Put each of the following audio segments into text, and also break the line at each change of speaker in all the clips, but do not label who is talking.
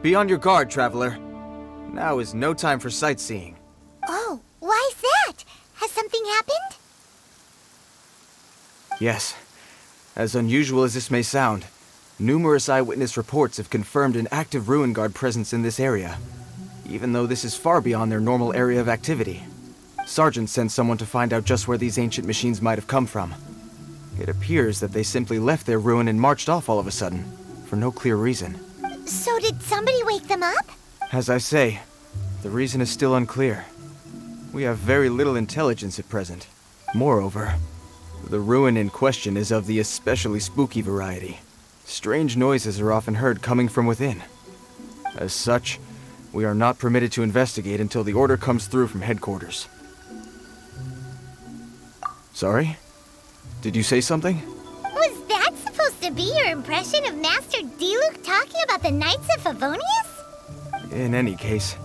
Be on your guard, traveler. Now is no time for sightseeing.
Oh, why's that? Has something happened?
Yes. As unusual as this may sound, numerous eyewitness reports have confirmed an active Ruin Guard presence in this area, even though this is far beyond their normal area of activity. Sergeant sent someone to find out just where these ancient machines might have come from. It appears that they simply left their ruin and marched off all of a sudden, for no clear reason.
So did somebody wake them up?
As I say, the reason is still unclear. We have very little intelligence at present. Moreover, the ruin in question is of the especially spooky variety. Strange noises are often heard coming from within. As such, we are not permitted to investigate until the order comes through from headquarters. Sorry? Did you say something?
Was that supposed to be your impression of Master Diluc talking about the Knights of Favonius?
In any case,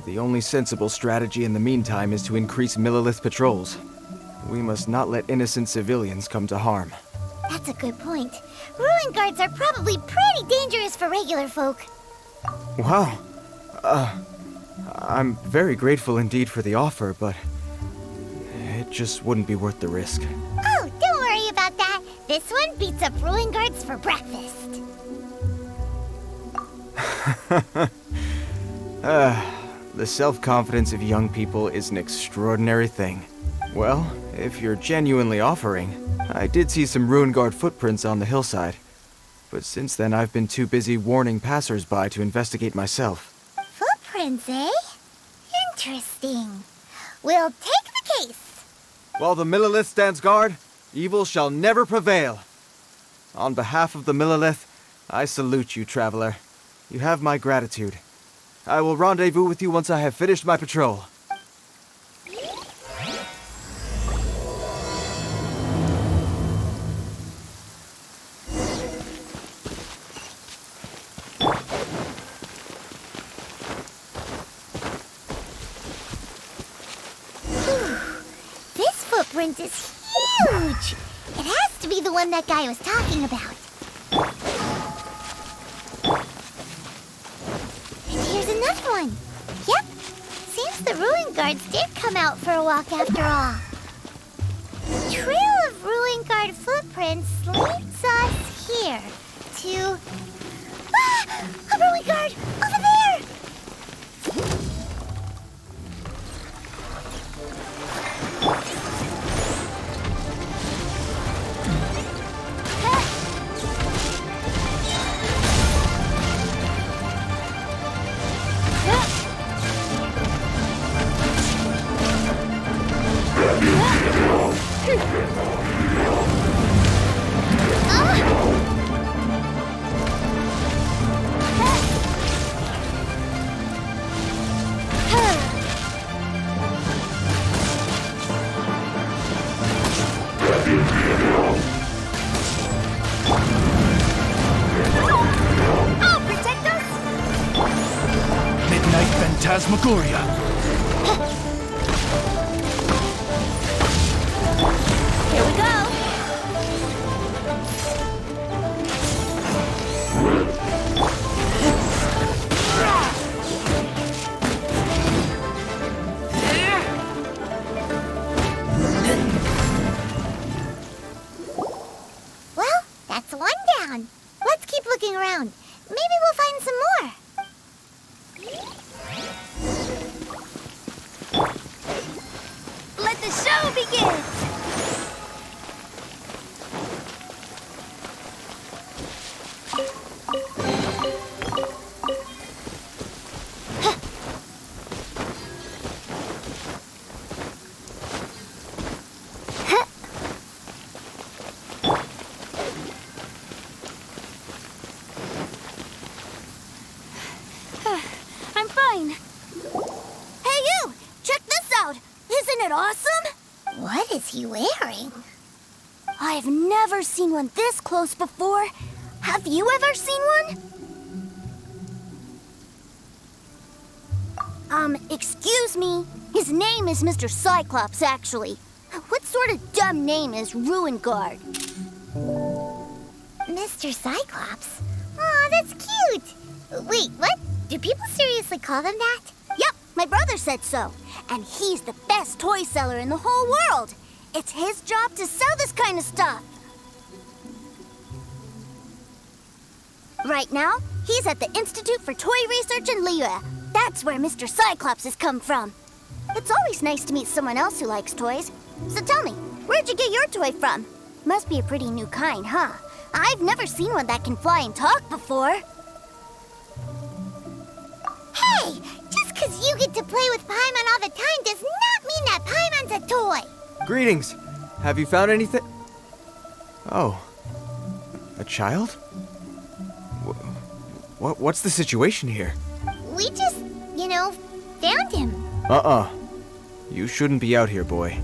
the only sensible strategy in the meantime is to increase Millilith patrols. We must not let innocent civilians come to harm.
That's a good point. Ruin guards are probably pretty dangerous for regular folk.
Wow. I'm very grateful indeed for the offer, but it just wouldn't be worth the risk.
Oh, don't worry about that. This one beats up ruin guards for breakfast.
The self-confidence of young people is an extraordinary thing. Well, if you're genuinely offering, I did see some Ruin Guard footprints on the hillside. But since then, I've been too busy warning passers-by to investigate myself.
Footprints, eh? Interesting. We'll take the case.
While the Millilith stands guard, evil shall never prevail. On behalf of the Millilith, I salute you, traveler. You have my gratitude. I will rendezvous with you once I have finished my patrol.
This footprint is huge! It has to be the one that guy was talking about. And here's another one. Yep, seems the Ruin Guards did come out for a walk after all. The trail of Ruin Guard footprints leads us here to... Ah! A Ruin Guard! Over there!
Phantasmagoria.
Here we go. Well, that's one down. Let's keep looking around. Maybe we'll find some more. Let the show begin! I'm fine. Hey, you! Check this out! Isn't it awesome? What is he wearing? I've never seen one this close before. Have you ever seen one? Excuse me. His name is Mr. Cyclops, actually. What sort of dumb name is Ruin Guard? Mr. Cyclops? Aw, that's cute. Wait, what? Do people seriously call them that?
Yep, my brother said so. And he's the best toy seller in the whole world. It's his job to sell this kind of stuff. Right now, he's at the Institute for Toy Research in Liyue. That's where Mr. Cyclops has come from. It's always nice to meet someone else who likes toys. So tell me, where'd you get your toy from? Must be a pretty new kind, huh? I've never seen one that can fly and talk before.
Hey, just because you get to play with Paimon all the time does not mean that Paimon's a toy.
Greetings. Have you found anything? Oh. A child? What's the situation here?
We just, found him.
You shouldn't be out here, boy.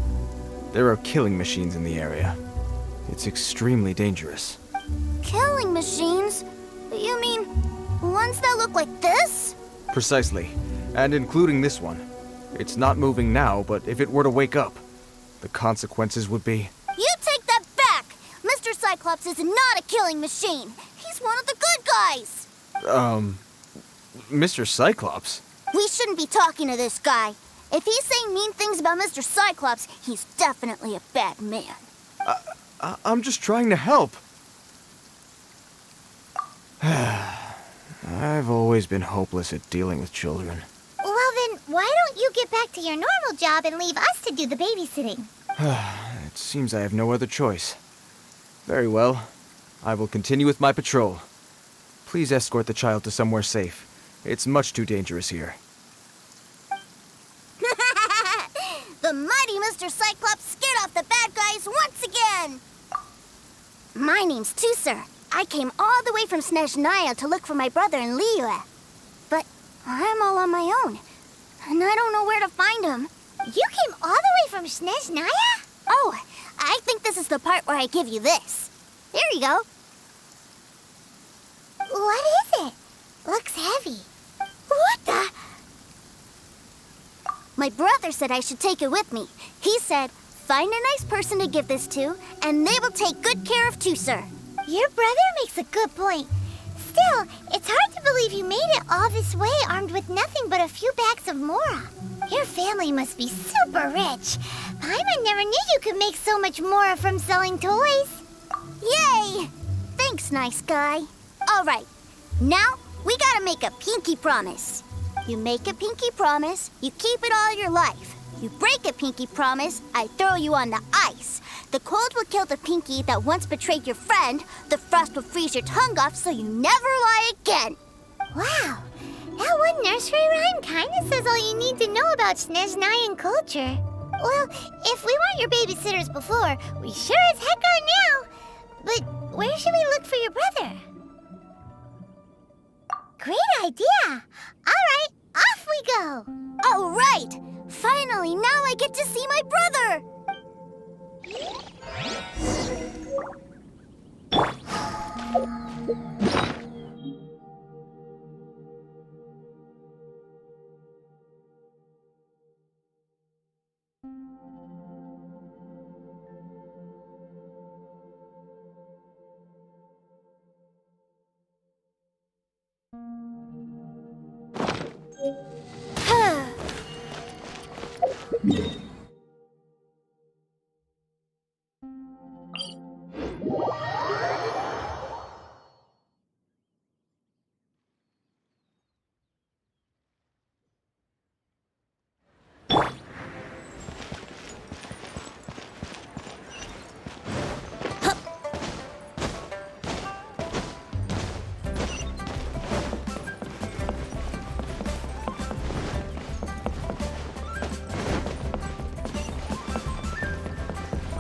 There are killing machines in the area. It's extremely dangerous.
Killing machines? You mean ones that look like this?
Precisely. And including this one. It's not moving now, but if it were to wake up, the consequences would be...
You take that back! Mr. Cyclops is not a killing machine. He's one of the good guys.
Mr. Cyclops?
We shouldn't be talking to this guy. If he's saying mean things about Mr. Cyclops, he's definitely a bad man.
I'm just trying to help. I've always been hopeless at dealing with children.
Well then, why don't you get back to your normal job and leave us to do the babysitting?
It seems I have no other choice. Very well. I will continue with my patrol. Please escort the child to somewhere safe. It's much too dangerous here.
The mighty Mr. Cyclops scared off the bad guys once again! My name's Tusser. I came all the way from Snezhnaya to look for my brother in Liyue. But I'm all on my own, and I don't know where to find him.
You came all the way from Snezhnaya?
Oh, I think this is the part where I give you this. There you go.
What is it? Looks heavy. What the?
My brother said I should take it with me. He said, find a nice person to give this to, and they will take good care of Tusser.
Your brother makes a good point. Still, it's hard to believe you made it all this way armed with nothing but a few bags of Mora. Your family must be super rich. Paimon never knew you could make so much Mora from selling toys.
Yay! Thanks, nice guy. All right, now we gotta make a pinky promise. You make a pinky promise, you keep it all your life. You break a pinky promise, I throw you on the ice. The cold will kill the pinky that once betrayed your friend. The frost will freeze your tongue off so you never lie again.
Wow, that one nursery rhyme kinda says all you need to know about Snezhnayan culture. Well, if we weren't your babysitters before, we sure as heck are now. But where should we look for your brother? Great idea! All right, off we go!
All right! Finally, now I get to see my brother!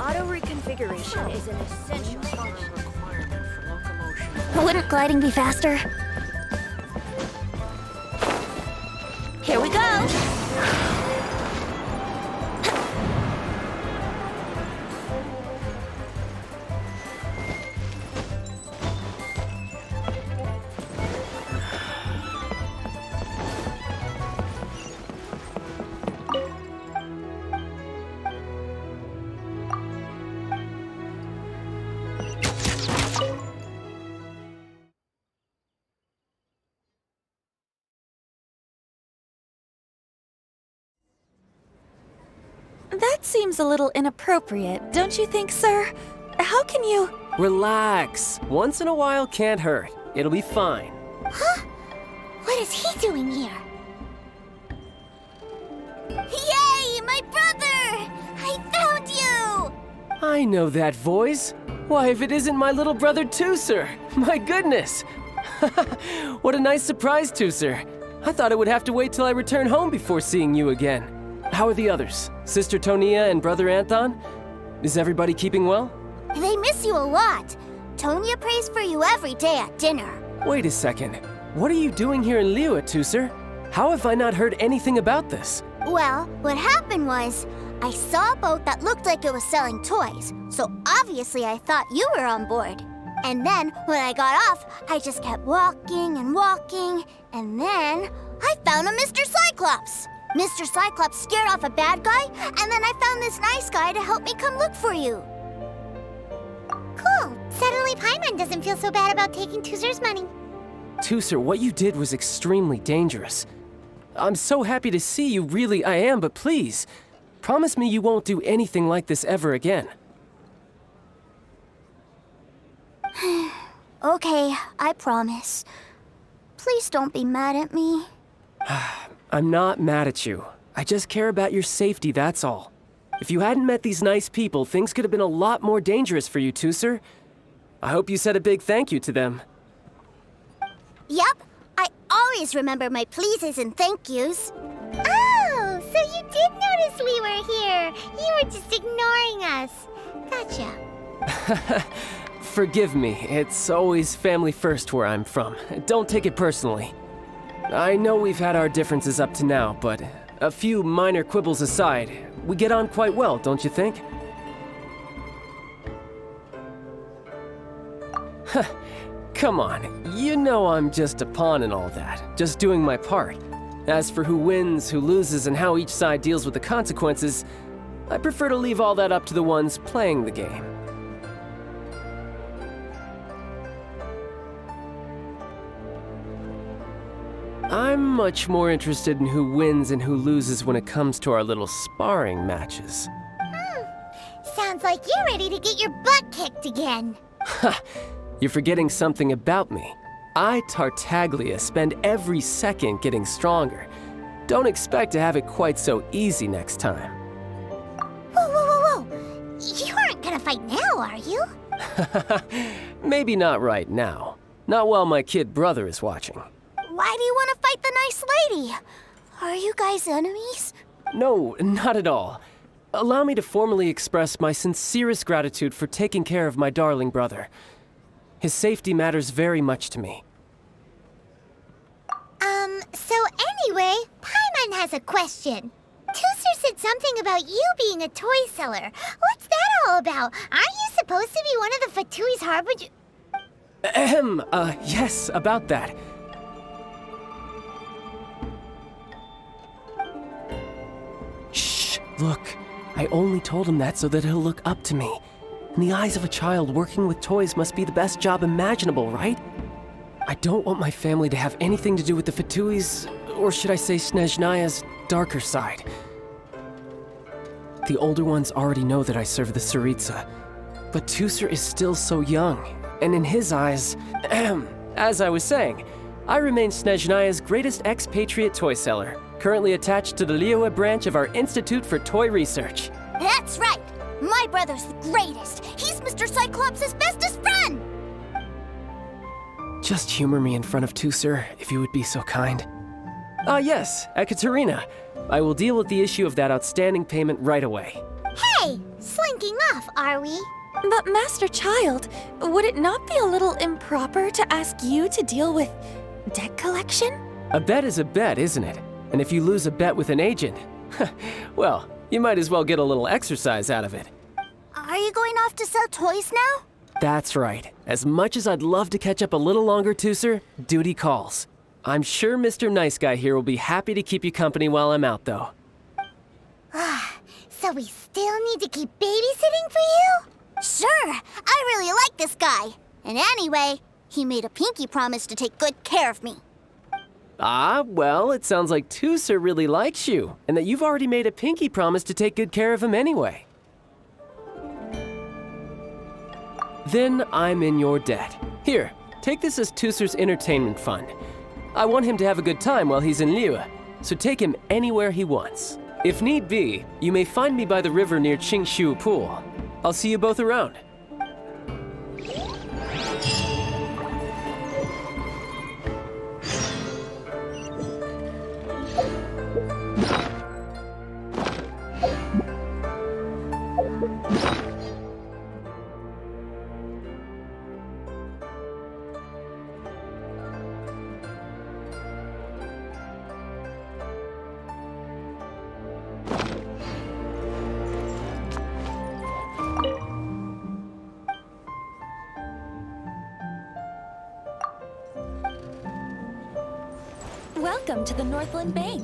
Auto-reconfiguration is an essential requirement for locomotion.
Wouldn't gliding be faster? Here we go!
That seems a little inappropriate, don't you think, sir? How can you...
Relax. Once in a while can't hurt. It'll be fine.
Huh? What is he doing here?
Yay, my brother! I found you!
I know that voice. Why, if it isn't my little brother Tooser! My goodness! What a nice surprise, Tooser. I thought I would have to wait till I return home before seeing you again. How are the others? Sister Tonia and Brother Anton? Is everybody keeping well?
They miss you a lot. Tonya prays for you every day at dinner.
Wait a second. What are you doing here in Liyue, Tooser? How have I not heard anything about this?
Well, what happened was, I saw a boat that looked like it was selling toys, so obviously I thought you were on board. And then, when I got off, I just kept walking and walking, and then I found a Mr. Cyclops. Mr. Cyclops scared off a bad guy, and then I found this nice guy to help me come look for you.
Cool. Suddenly Paimon doesn't feel so bad about taking Tooser's money.
Tooser, what you did was extremely dangerous. I'm so happy to see you, really I am, but please, promise me you won't do anything like this ever again.
Okay, I promise. Please don't be mad at me.
I'm not mad at you. I just care about your safety, that's all. If you hadn't met these nice people, things could have been a lot more dangerous for you, Tooser. I hope you said a big thank you to them.
Yep, I always remember my pleases and thank yous.
Oh, so you did notice we were here. You were just ignoring us. Gotcha.
Forgive me, it's always family first where I'm from. Don't take it personally. I know we've had our differences up to now, but a few minor quibbles aside, we get on quite well, don't you think? Come on, you know I'm just a pawn and all that, just doing my part. As for who wins, who loses, and how each side deals with the consequences, I prefer to leave all that up to the ones playing the game. I'm much more interested in who wins and who loses when it comes to our little sparring matches.
Sounds like you're ready to get your butt kicked again.
Ha! You're forgetting something about me. I, Tartaglia, spend every second getting stronger. Don't expect to have it quite so easy next time.
Whoa, whoa, whoa, whoa! You aren't gonna fight now, are you?
Maybe not right now. Not while my kid brother is watching.
Why do you want to fight the nice lady? Are you guys enemies?
No, not at all. Allow me to formally express my sincerest gratitude for taking care of my darling brother. His safety matters very much to me.
So anyway, Paimon has a question. Tooser said something about you being a toy seller. What's that all about? Aren't you supposed to be one of the Fatui's harbinger?
Yes, about that. Shh, look. I only told him that so that he'll look up to me. In the eyes of a child, working with toys must be the best job imaginable, right? I don't want my family to have anything to do with the Fatui's, or should I say Snezhnaya's, darker side. The older ones already know that I serve the Tsaritsa, but Tooser is still so young, and in his eyes, as I was saying, I remain Snezhnaya's greatest expatriate toy seller, currently attached to the Liyue branch of our Institute for Toy Research.
That's right! My brother's the greatest! He's Mr. Cyclops' bestest friend!
Just humor me in front of Tooser, if you would be so kind. Ah yes, Ekaterina. I will deal with the issue of that outstanding payment right away.
Hey! Slinking off, are we?
But Master Child, would it not be a little improper to ask you to deal with debt collection?
A bet is a bet, isn't it? And if you lose a bet with an agent, well, you might as well get a little exercise out of it.
Are you going off to sell toys now?
That's right. As much as I'd love to catch up a little longer, Tooser, duty calls. I'm sure Mr. Nice Guy here will be happy to keep you company while I'm out, though.
So we still need to keep babysitting for you?
Sure, I really like this guy. And anyway, he made a pinky promise to take good care of me.
Ah, well, it sounds like Tooser really likes you, and that you've already made a pinky promise to take good care of him anyway. Then I'm in your debt. Here, take this as Tooser's entertainment fund. I want him to have a good time while he's in Liyue, so take him anywhere he wants. If need be, you may find me by the river near Qingshu Pool. I'll see you both around.
Welcome to the Northland Bank.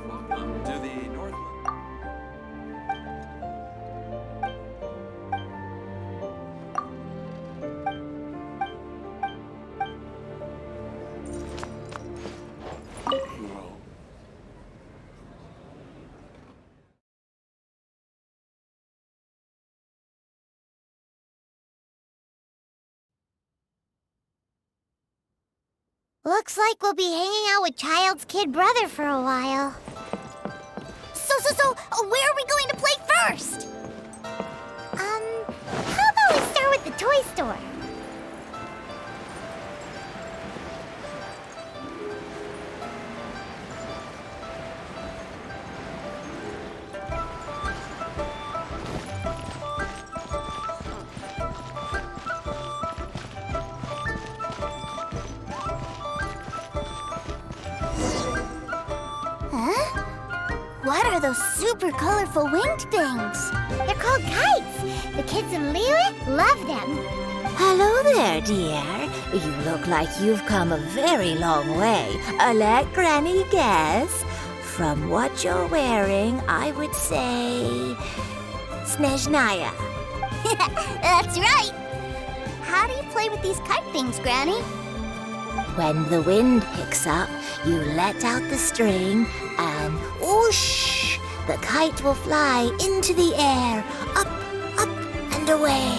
Welcome to the Northland.
Looks like we'll be hanging out with Childe's kid brother for a while.
So, where are we going to play first?
How about we start with the toy store?
What are those super colorful winged things?
They're called kites. The kids in Liyue love them.
Hello there, dear. You look like you've come a very long way. Let Granny guess. From what you're wearing, I would say... Snezhnaya.
That's right. How do you play with these kite things, Granny?
When the wind picks up, you let out the string and whoosh! The kite will fly into the air, up, and away.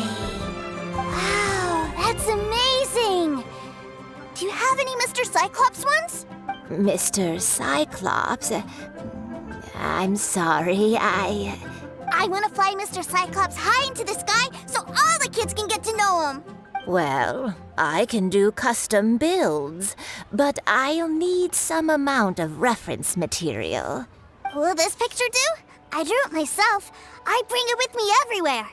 Wow, that's amazing! Do you have any Mr. Cyclops ones?
Mr. Cyclops, I'm sorry,
I want to fly Mr. Cyclops high into the sky so all the kids can get to know him.
Well, I can do custom builds, but I'll need some amount of reference material.
Will this picture do? I drew it myself. I bring it with me everywhere.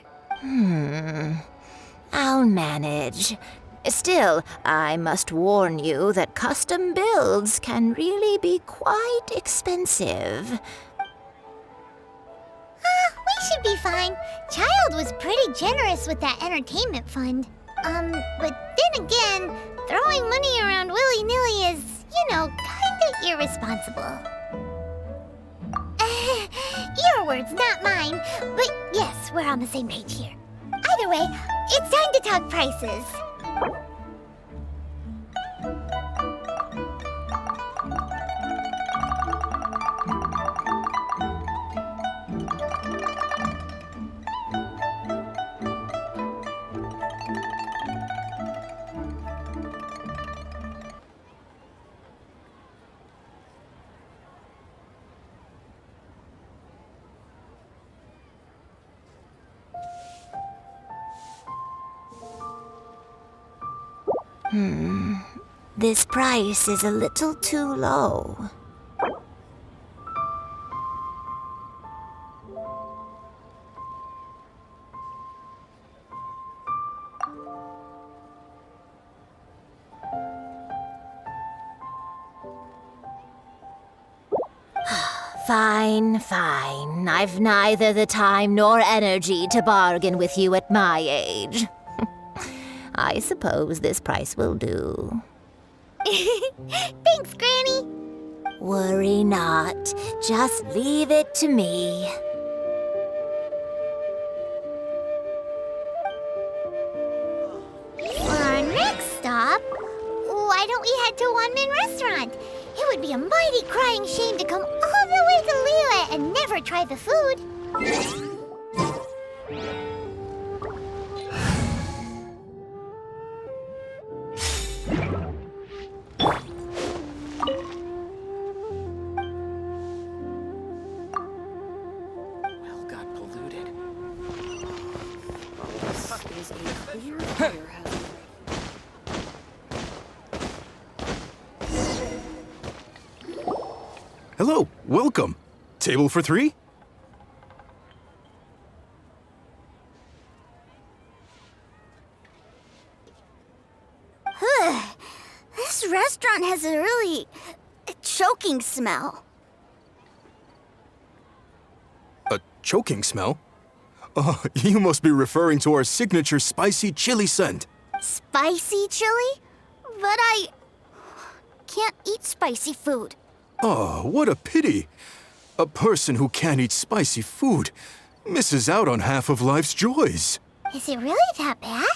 I'll manage. Still, I must warn you that custom builds can really be quite expensive.
We should be fine. Childe was pretty generous with that entertainment fund. But then again, throwing money around willy-nilly is, kinda irresponsible. Your words, not mine. But yes, we're on the same page here. Either way, it's time to talk prices.
This price is a little too low. Fine. I've neither the time nor energy to bargain with you at my age. I suppose this price will do.
Thanks, Granny.
Worry not. Just leave it to me.
For our next stop, I why don't we head to Wanmin Restaurant? It would be a mighty crying shame to come all the way to Liyue and never try the food.
Well got polluted.
This is a clear fire hazard.
Hello, welcome. Table for 3?
This restaurant has a really choking smell.
A choking smell? Oh, you must be referring to our signature spicy chili scent.
Spicy chili? But I can't eat spicy food.
Oh, what a pity. A person who can't eat spicy food misses out on half of life's joys.
Is it really that bad?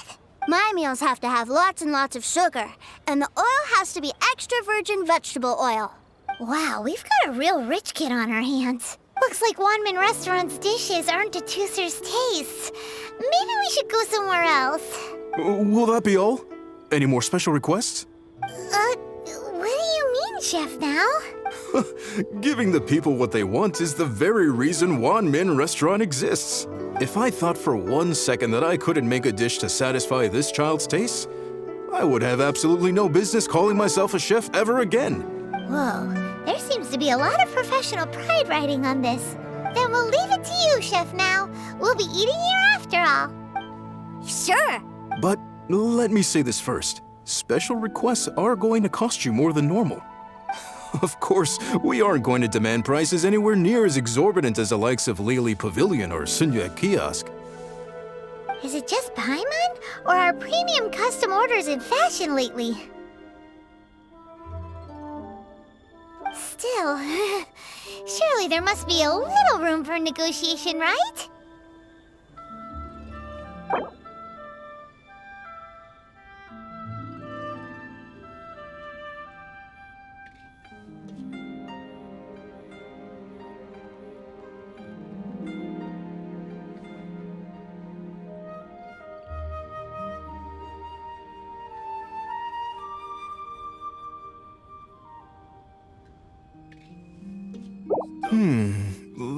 My meals have to have lots and lots of sugar, and the oil has to be extra virgin vegetable oil.
Wow, we've got a real rich kid on our hands. Looks like Wanmin Restaurant's dishes aren't to Tooser's taste. Maybe we should go somewhere else.
Will that be all? Any more special requests?
What do you mean, Chef now?
Giving the people what they want is the very reason Wanmin Restaurant exists. If I thought for 1 second that I couldn't make a dish to satisfy this child's taste, I would have absolutely no business calling myself a chef ever again.
Whoa, there seems to be a lot of professional pride riding on this. Then we'll leave it to you, Chef Now. We'll be eating here after all.
Sure.
But let me say this first. Special requests are going to cost you more than normal. Of course, we aren't going to demand prices anywhere near as exorbitant as the likes of Lily Pavilion or Sunya Kiosk.
Is it just Paimon, or are premium custom orders in fashion lately? Still, surely there must be a little room for negotiation, right?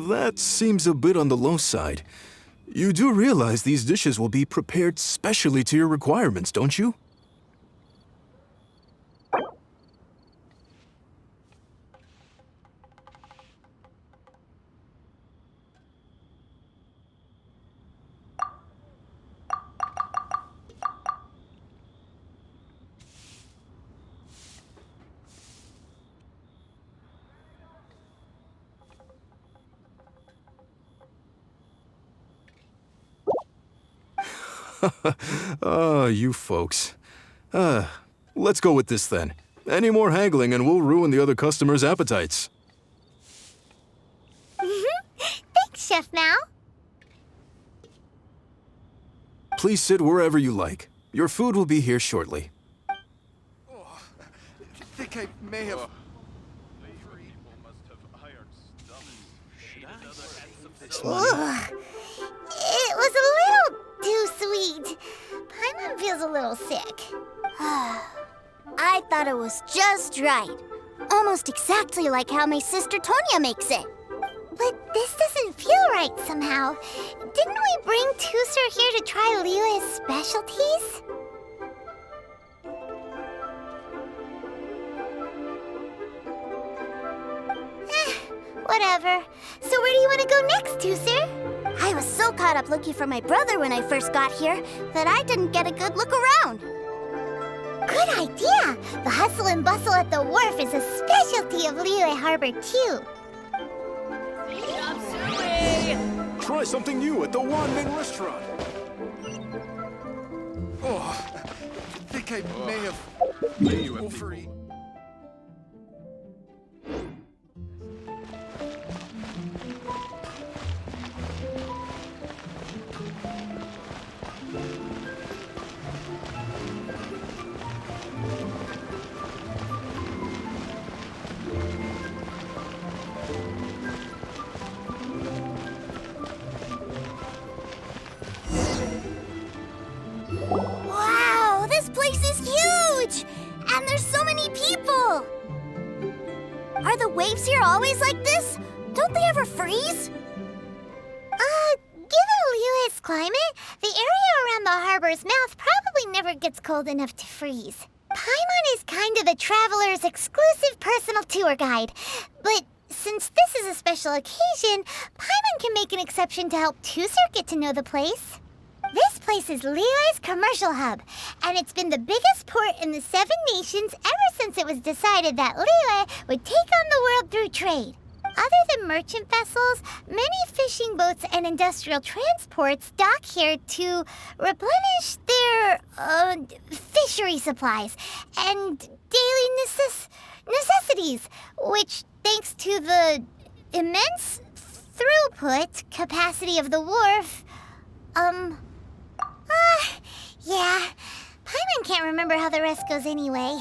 That seems a bit on the low side. You do realize these dishes will be prepared specially to your requirements, don't you? You folks. Let's go with this then. Any more haggling and we'll ruin the other customers' appetites.
Thanks, Chef Now.
Please sit wherever you like. Your food will be here shortly.
I think I may have...
Ugh. It was a little too sweet. Paimon feels a little sick.
I thought it was just right. Almost exactly like how my sister Tonya makes it.
But this doesn't feel right somehow. Didn't we bring Tooser here to try Liyue's specialties? Whatever. So where do you want to go next, Tooser?
I was so caught up looking for my brother when I first got here that I didn't get a good look around.
Good idea! The hustle and bustle at the wharf is a specialty of Liyue Harbor, too.
Try something new at the Wanmin Restaurant.
I think I may have... overeaten.
Are the waves here always like this? Don't they ever freeze?
Given Liyue's climate, the area around the harbor's mouth probably never gets cold enough to freeze. Paimon is kind of the traveler's exclusive personal tour guide, but since this is a special occasion, Paimon can make an exception to help Tusser get to know the place. This place is Liyue's commercial hub, and it's been the biggest port in the 7 nations ever since it was decided that Liyue would take on the world through trade. Other than merchant vessels, many fishing boats and industrial transports dock here to replenish their fishery supplies and daily necessities, which, thanks to the immense throughput capacity of the wharf, yeah, Paimon can't remember how the rest goes anyway.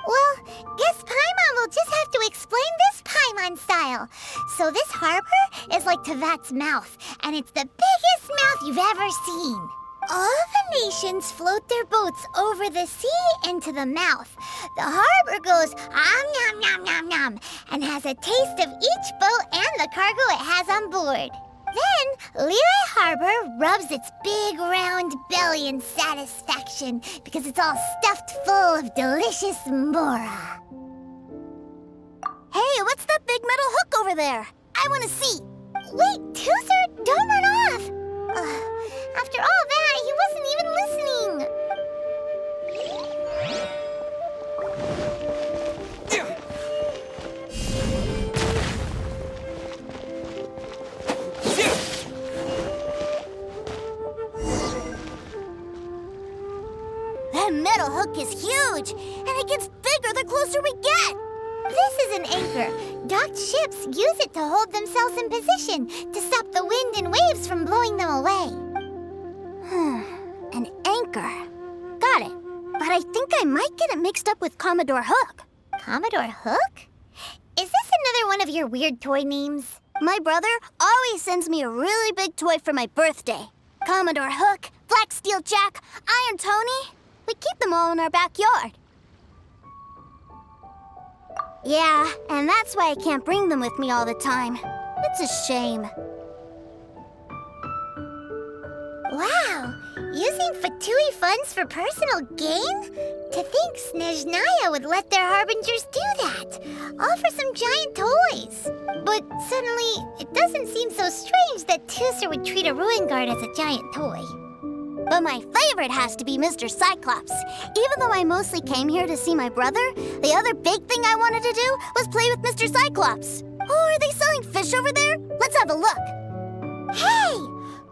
Well, guess Paimon will just have to explain this Paimon style. So this harbor is like Tevat's mouth, and it's the biggest mouth you've ever seen. All the nations float their boats over the sea into the mouth. The harbor goes nom nom nom nom and has a taste of each boat and the cargo it has on board. Then, Liyue Harbor rubs its big round belly in satisfaction because it's all stuffed full of delicious mora.
Hey, what's that big metal hook over there? I want to see.
Wait, Tusser, don't run off! After all that, he wasn't even listening.
That metal hook is huge, and it gets bigger the closer we get.
This is an anchor. Docked ships use it to hold themselves in position to stop the wind and waves from blowing them away.
An anchor. Got it. But I think I might get it mixed up with Commodore Hook.
Commodore Hook? Is this another one of your weird toy names?
My brother always sends me a really big toy for my birthday. Commodore Hook, Black Steel Jack, Iron Tony. We keep them all in our backyard. Yeah, and that's why I can't bring them with me all the time. It's a shame.
Wow! Using Fatui funds for personal gain? To think Snezhnaya would let their harbingers do that. All for some giant toys. But suddenly, it doesn't seem so strange that Tusser would treat a ruin guard as a giant toy.
But my favorite has to be Mr. Cyclops. Even though I mostly came here to see my brother, the other big thing I wanted to do was play with Mr. Cyclops. Oh, are they selling fish over there? Let's have a look.
Hey!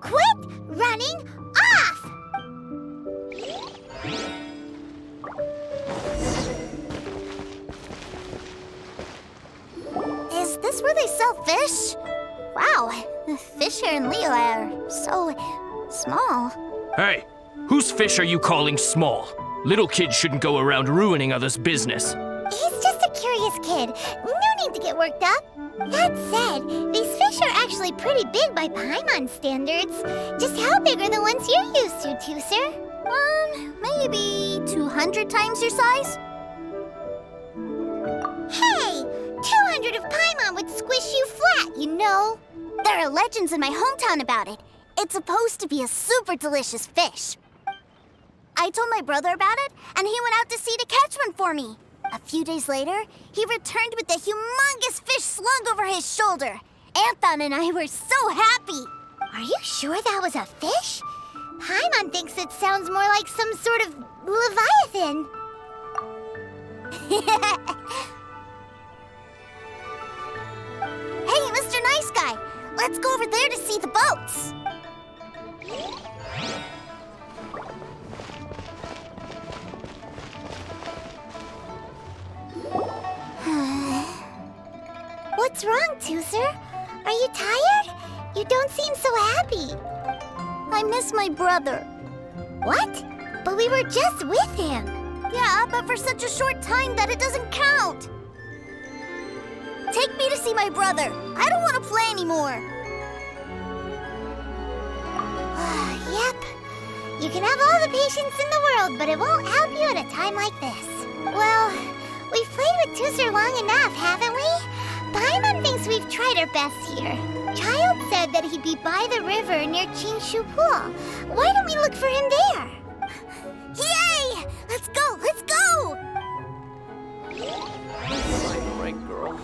Quit running off!
Is this where they sell fish? Wow, the fish here in Liyue are so small.
Hey, whose fish are you calling small? Little kids shouldn't go around ruining others' business.
He's just a curious kid. No need to get worked up. That said, these fish are actually pretty big by Paimon standards. Just how big are the ones you're used to, Tusser?
Maybe 200 times your size?
Hey! 200 of Paimon would squish you flat, you know.
There are legends in my hometown about it. It's supposed to be a super delicious fish. I told my brother about it, and he went out to sea to catch one for me. A few days later, he returned with a humongous fish slung over his shoulder. Anthon and I were so happy.
Are you sure that was a fish? Paimon thinks it sounds more like some sort of leviathan.
Hey, Mr. Nice Guy, let's go over there to see the boats.
What's wrong, Tusser? Are you tired? You don't seem so happy.
I miss my brother.
What? But we were just with him.
Yeah, but for such a short time that it doesn't count. Take me to see my brother. I don't want to play anymore.
Yep. You can have all the patience in the world, but it won't help you at a time like this. Well, we've played with Tusser long enough, haven't we? Paimon thinks we've tried our best here. Childe said that he'd be by the river near Chingshu Pool. Why don't we look for him there?
Yay! Let's go! Let's go!
Find the right girl.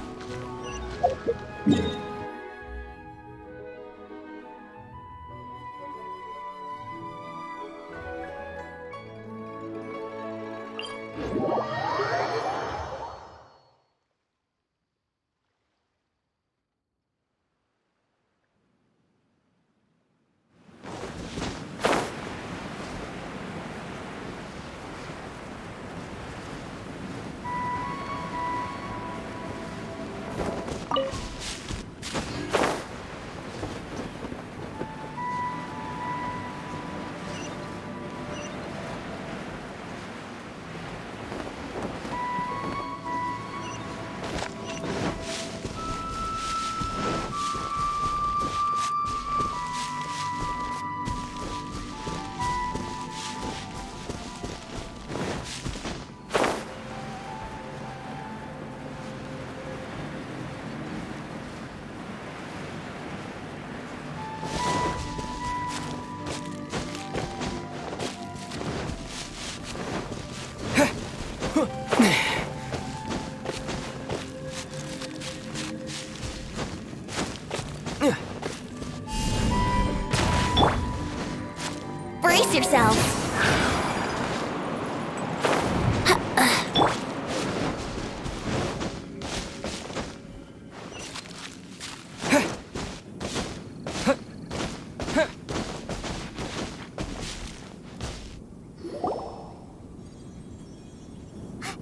Brace yourself.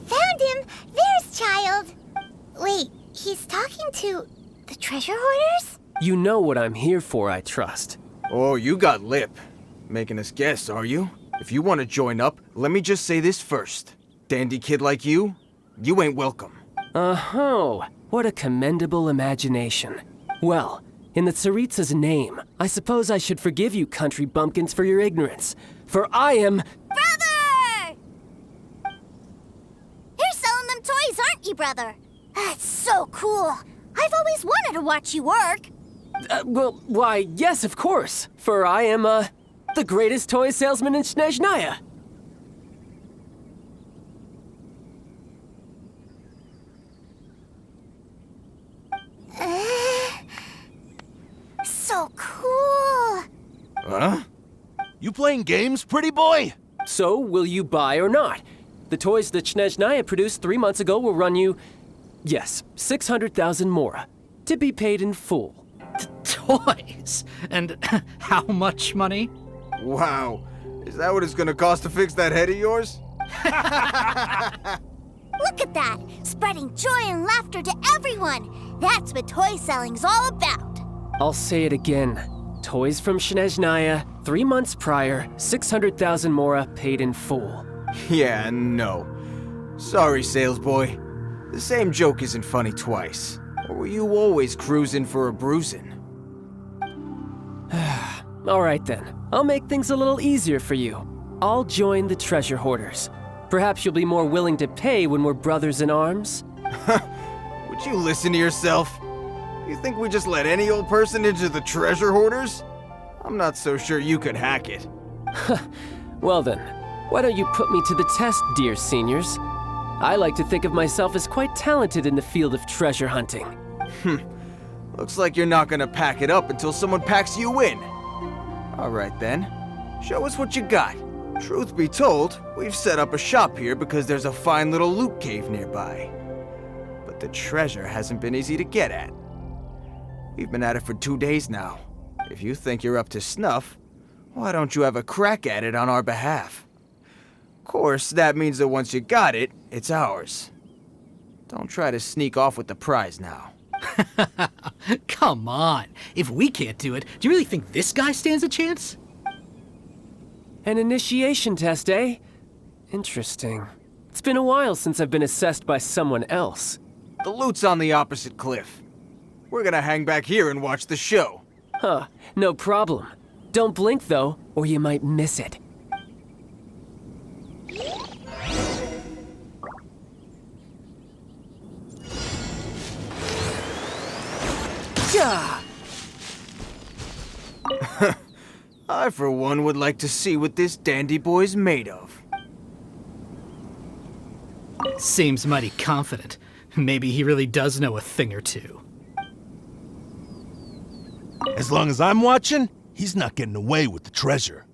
Found him! There's Childe! Wait, he's talking to the treasure hoarders?
You know what I'm here for, I trust.
Oh, you got lip. Making us guess, are you? If you want to join up, let me just say this first. Dandy kid like you ain't welcome.
Oh, what a commendable imagination. Well, in the Tsaritsa's name, I suppose I should forgive you country bumpkins for your ignorance. For I am...
Brother! You're selling them toys, aren't you, brother? That's so cool. I've always wanted to watch you work.
Well, why, yes, of course. For I am, the greatest toy salesman in Snezhnaya.
So cool.
Huh? You playing games, pretty boy?
So, will you buy or not? The toys that Snezhnaya produced 3 months ago will run you, yes, 600,000 mora, to be paid in full.
Toys? And how much money?
Wow. Is that what it's gonna cost to fix that head of yours?
Look at that! Spreading joy and laughter to everyone! That's what toy selling's all about!
I'll say it again. Toys from Snezhnaya, 3 months prior, 600,000 mora paid in full.
Yeah, no. Sorry, sales boy. The same joke isn't funny twice. Or were you always cruising for a bruising?
All right then. I'll make things a little easier for you. I'll join the treasure hoarders. Perhaps you'll be more willing to pay when we're brothers in arms?
Would you listen to yourself? You think we just let any old person into the treasure hoarders? I'm not so sure you could hack it.
Well then, why don't you put me to the test, dear seniors? I like to think of myself as quite talented in the field of treasure hunting.
Looks like you're not gonna pack it up until someone packs you in. All right then, show us what you got. Truth be told, we've set up a shop here because there's a fine little loot cave nearby. But the treasure hasn't been easy to get at. We've been at it for 2 days now. If you think you're up to snuff, why don't you have a crack at it on our behalf? Of course, that means that once you got it, it's ours. Don't try to sneak off with the prize now.
Come on. If we can't do it, do you really think this guy stands a chance?
An initiation test, eh? Interesting. It's been a while since I've been assessed by someone else.
The loot's on the opposite cliff. We're gonna hang back here and watch the show.
Huh, no problem. Don't blink though, or you might miss it. Gotcha!
I, for one, would like to see what this dandy boy's made of.
Seems mighty confident. Maybe he really does know a thing or two.
As long as I'm watching, he's not getting away with the treasure.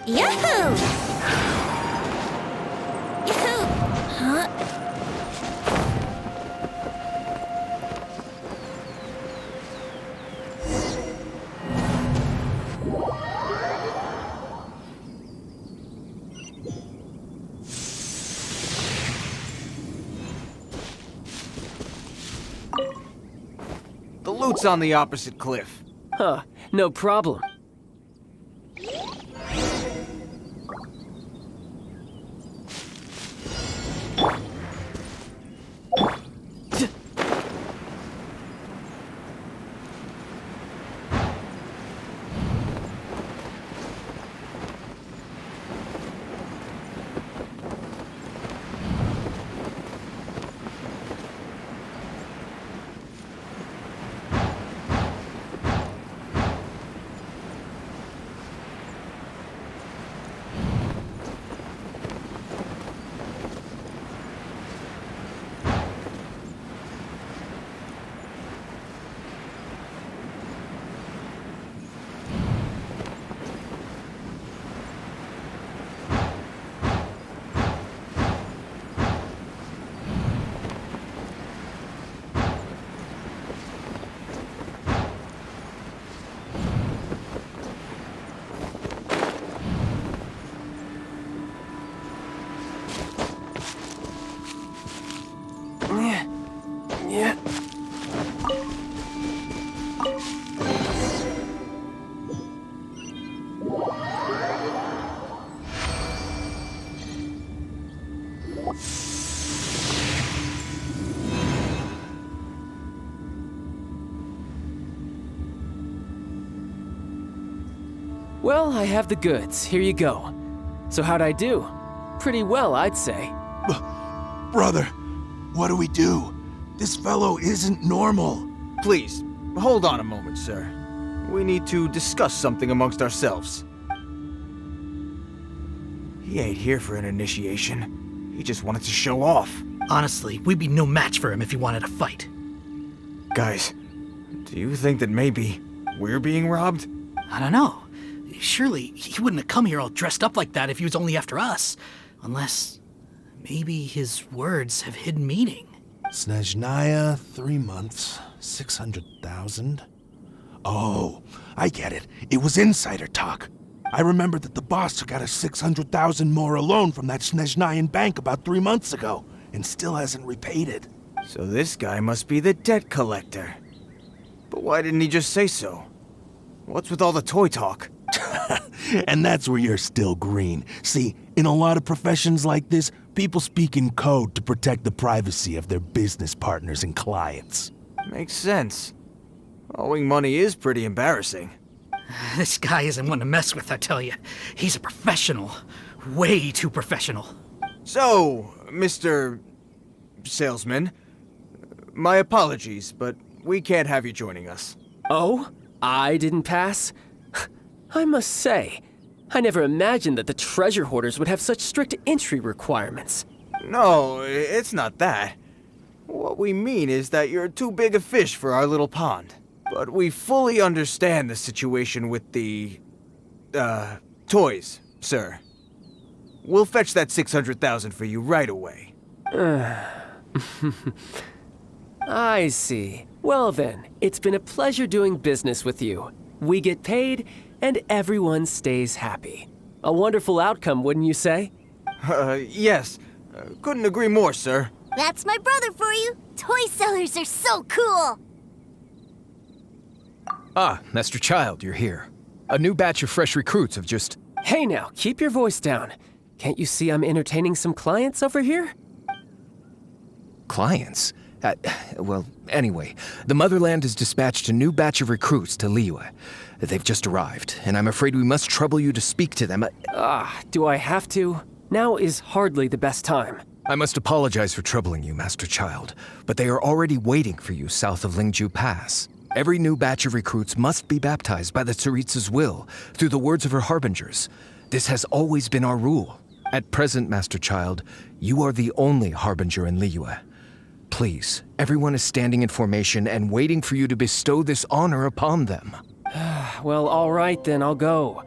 Yahoo! Yahoo! Huh?
The loot's on the opposite cliff.
Huh, no problem. Yeah. Well, I have the goods. Here you go. So how'd I do? Pretty well, I'd say.
Brother, what do we do? This fellow isn't normal.
Please, hold on a moment, sir. We need to discuss something amongst ourselves. He ain't here for an initiation. He just wanted to show off.
Honestly, we'd be no match for him if he wanted to fight.
Guys, do you think that maybe we're being robbed?
I don't know. Surely he wouldn't have come here all dressed up like that if he was only after us. Unless maybe his words have hidden meaning.
Snezhnaya, 3 months, 600,000. Oh, I get it. It was insider talk. I remember that the boss took out a 600,000 more loan from that Snezhnayan bank about 3 months ago, and still hasn't repaid it.
So this guy must be the debt collector. But why didn't he just say so? What's with all the toy talk?
And that's where you're still green. See, in a lot of professions like this, people speak in code to protect the privacy of their business partners and clients.
Makes sense. Owing money is pretty embarrassing.
This guy isn't one to mess with, I tell you. He's a professional. Way too professional.
So, Mr. Salesman, my apologies, but we can't have you joining us.
Oh? I didn't pass? I must say, I never imagined that the treasure hoarders would have such strict entry requirements.
No, it's not that. What we mean is that you're too big a fish for our little pond. But we fully understand the situation with the, toys, sir. We'll fetch that 600,000 for you right away.
I see. Well then, it's been a pleasure doing business with you. We get paid, and everyone stays happy. A wonderful outcome, wouldn't you say?
Yes. Couldn't agree more, sir.
That's my brother for you. Toy sellers are so cool.
Ah, Master Childe, you're here. A new batch of fresh recruits have just...
Hey now, keep your voice down. Can't you see I'm entertaining some clients over here?
Clients? Well, anyway, the Motherland has dispatched a new batch of recruits to Liyue. They've just arrived, and I'm afraid we must trouble you to speak to them.
Do I have to? Now is hardly the best time.
I must apologize for troubling you, Master Childe, but they are already waiting for you south of Lingju Pass. Every new batch of recruits must be baptized by the Tsaritsa's will, through the words of her harbingers. This has always been our rule. At present, Master Childe, you are the only harbinger in Liyue. Please, everyone is standing in formation and waiting for you to bestow this honor upon them.
Well, all right then, I'll go.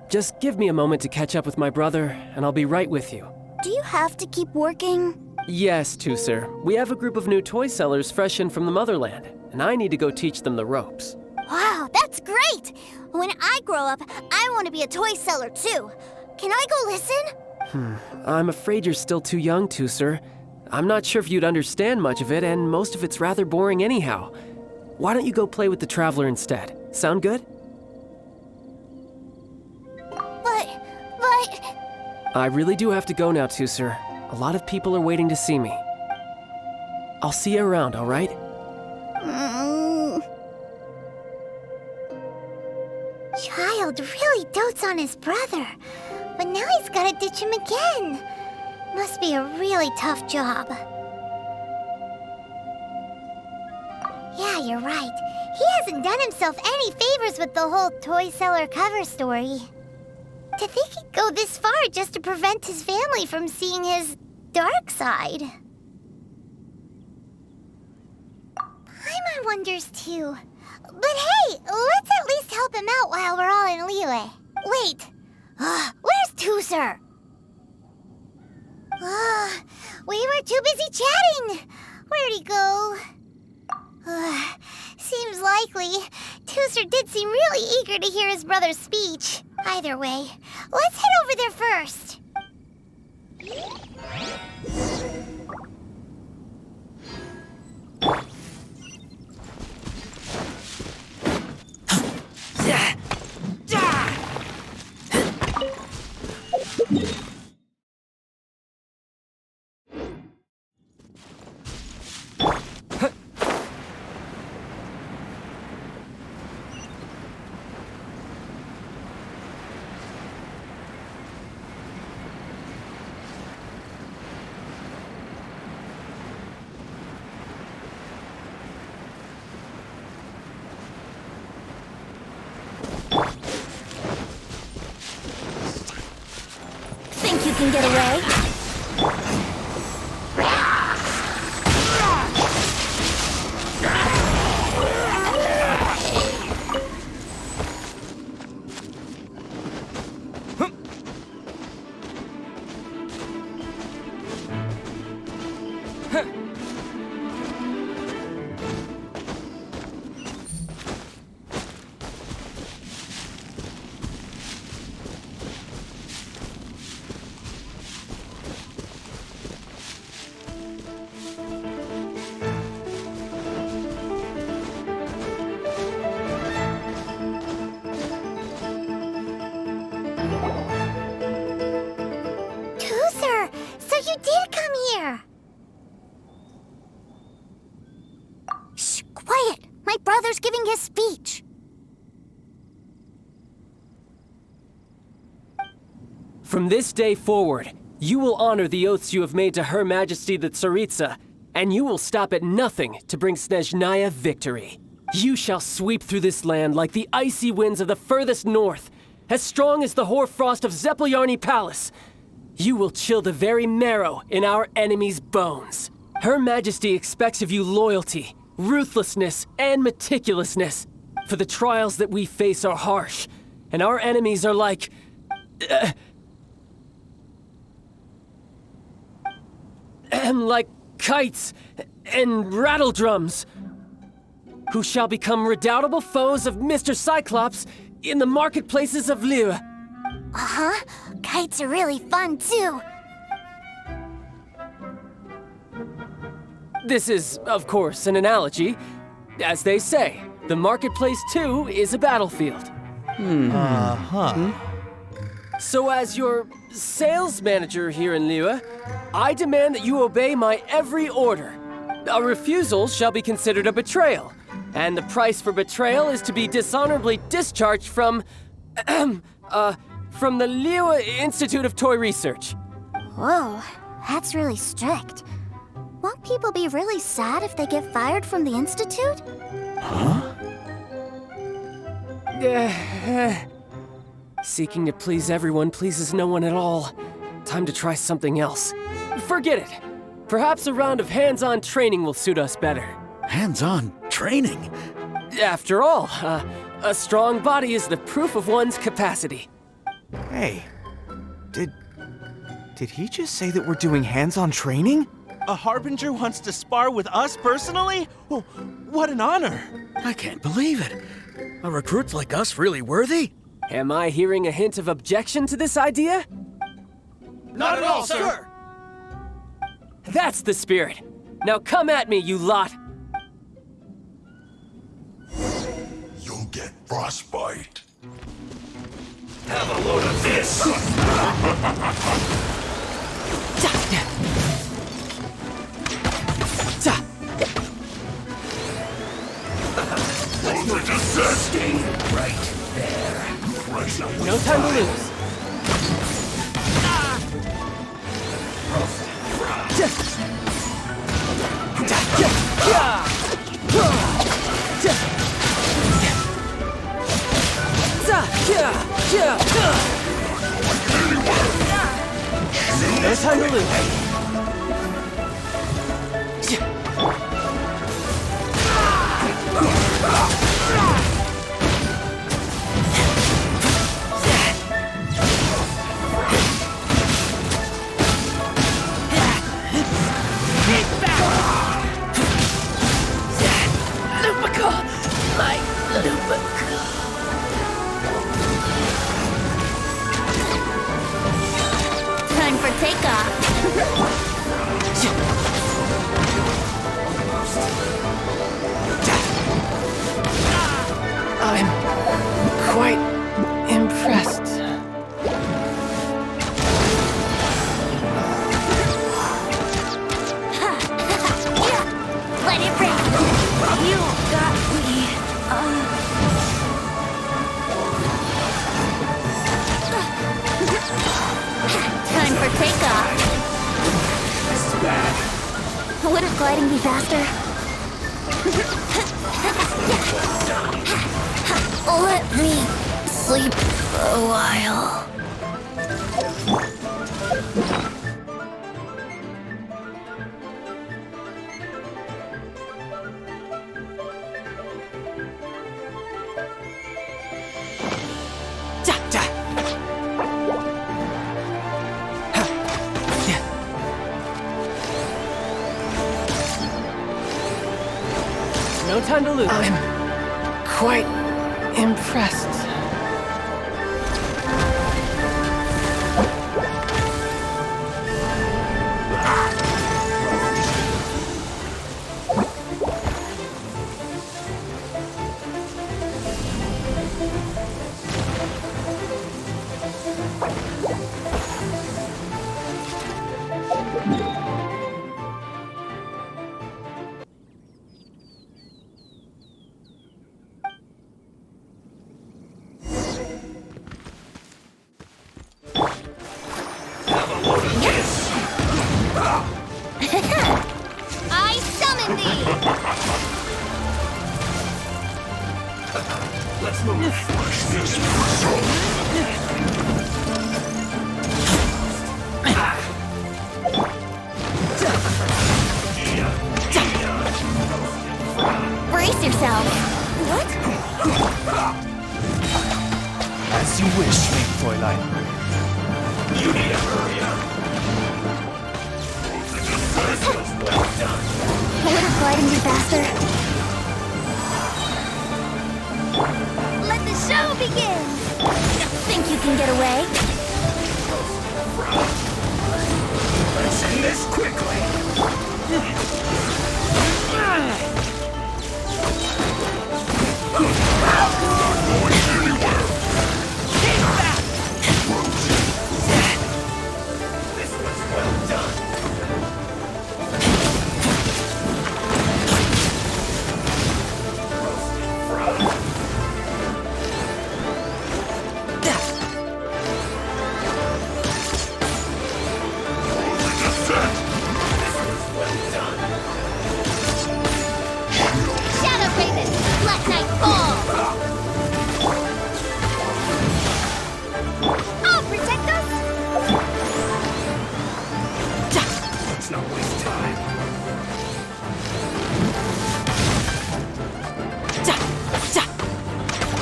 Just give me a moment to catch up with my brother, and I'll be right with you.
Do you have to keep working?
Yes, Tusser. We have a group of new toy sellers fresh in from the Motherland, and I need to go teach them the ropes.
Wow, that's great! When I grow up, I want to be a toy seller too. Can I go listen?
I'm afraid you're still too young, Tusser. I'm not sure if you'd understand much of it, and most of it's rather boring anyhow. Why don't you go play with the Traveler instead? Sound good?
But...
I really do have to go now, Tusser. A lot of people are waiting to see me. I'll see you around, all right?
Childe really dotes on his brother, but now he's gotta ditch him again. Must be a really tough job. Yeah, you're right. He hasn't done himself any favors with the whole toy seller cover story. To think he'd go this far just to prevent his family from seeing his dark side. Paimon wonders too. But hey, let's at least help him out while we're all in Liyue. Wait, where's Tusser? We were too busy chatting. Where'd he go? Seems likely. Tusser did seem really eager to hear his brother's speech. Either way, let's head over there first.
Think you can get away? You did come here! Shh, quiet! My brother's giving his speech.
From this day forward, you will honor the oaths you have made to Her Majesty the Tsaritsa, and you will stop at nothing to bring Snezhnaya victory. You shall sweep through this land like the icy winds of the furthest north, as strong as the hoarfrost of Zeppeljärni Palace. You will chill the very marrow in our enemies' bones. Her Majesty expects of you loyalty, ruthlessness, and meticulousness. For the trials that we face are harsh, and our enemies are like... like kites and rattle drums, who shall become redoubtable foes of Mr. Cyclops in the marketplaces of Liyue.
Uh-huh. Kites are really fun, too.
This is, of course, an analogy. As they say, the marketplace, too, is a battlefield. So as your sales manager here in Liyue, I demand that you obey my every order. A refusal shall be considered a betrayal, and the price for betrayal is to be dishonorably discharged from the Liyue Institute of Toy Research.
Whoa, that's really strict. Won't people be really sad if they get fired from the Institute?
Seeking to please everyone pleases no one at all. Time to try something else. Forget it. Perhaps a round of hands-on training will suit us better.
Hands-on training?
After all, a strong body is the proof of one's capacity.
Hey, did he just say that we're doing hands-on training?
A Harbinger wants to spar with us personally? Oh, what an honor!
I can't believe it. Are recruits like us really worthy?
Am I hearing a hint of objection to this idea?
Not at all, sir!
That's the spirit. Now come at me, you lot!
You'll get frostbite.
Have a load of this! Stay right there.
No time to lose. No time to lose.
Time for takeoff.
I'm quite impressed.
Let it rip. You got me. Time for takeoff.
This is bad.
Wouldn't gliding be faster? Let me sleep for a while.
No time to lose. I'm quite impressed.
I summon thee!
Let's move. Flush this
Twilight.
You need to hurry up. Well done.
Would gliding be faster? Let the show begin! Think you can get away?
Let's end this quickly. Not going anywhere. Keep back. This was well done.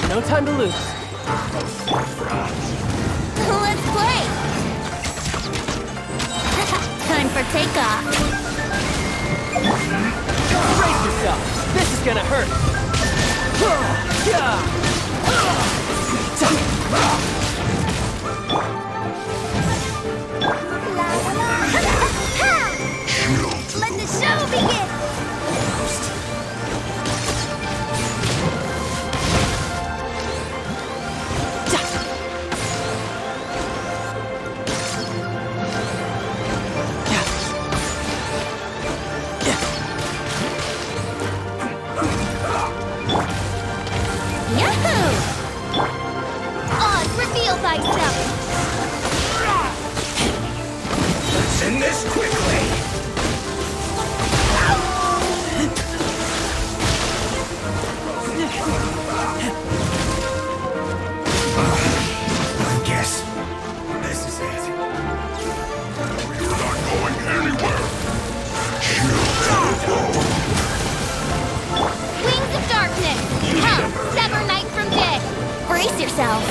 No time to lose.
Let's play! Time for takeoff.
Brace yourself. This is gonna hurt.
Let the show begin!
Let's end this quickly. I guess this is it. We're not going anywhere.
Wings of darkness! Come, sever night from day! Brace yourself!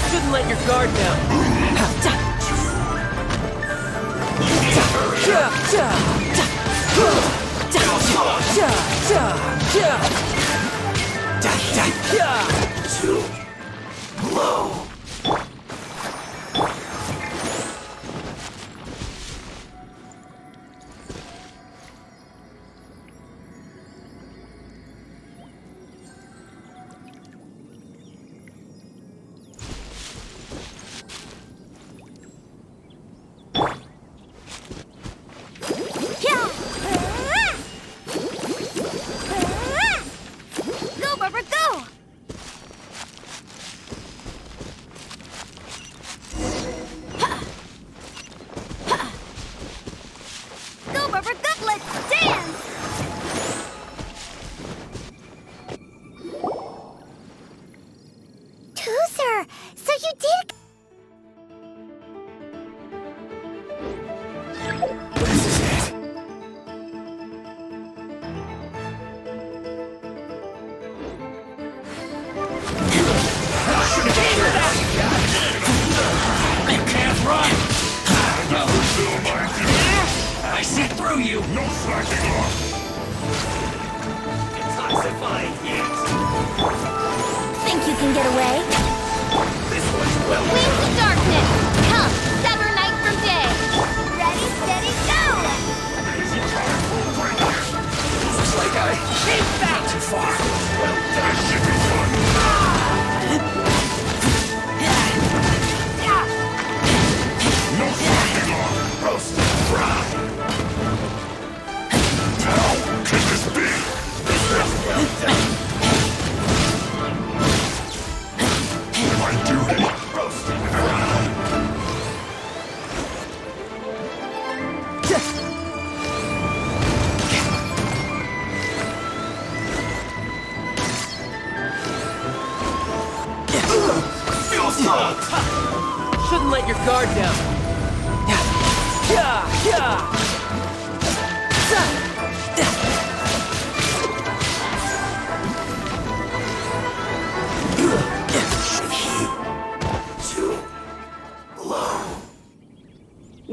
Shouldn't let your guard down.
Too low.
Go, Barbara, go! Go, Barbara, go! Let's dance!
Tooser, so you did...
This is it. You can't run! I see through you! No slacking off! Detoxifying heat!
Think you can get away?
This one's well
Wings
done.
of darkness! Come, sever night from day! Ready, steady, go!
Looks like I came back too far. Well done. This should be fun. No slacking off. Roast and fry. How can this be? This was well done. My duty. Roast and fry. Feel strong.
Shouldn't let your guard down.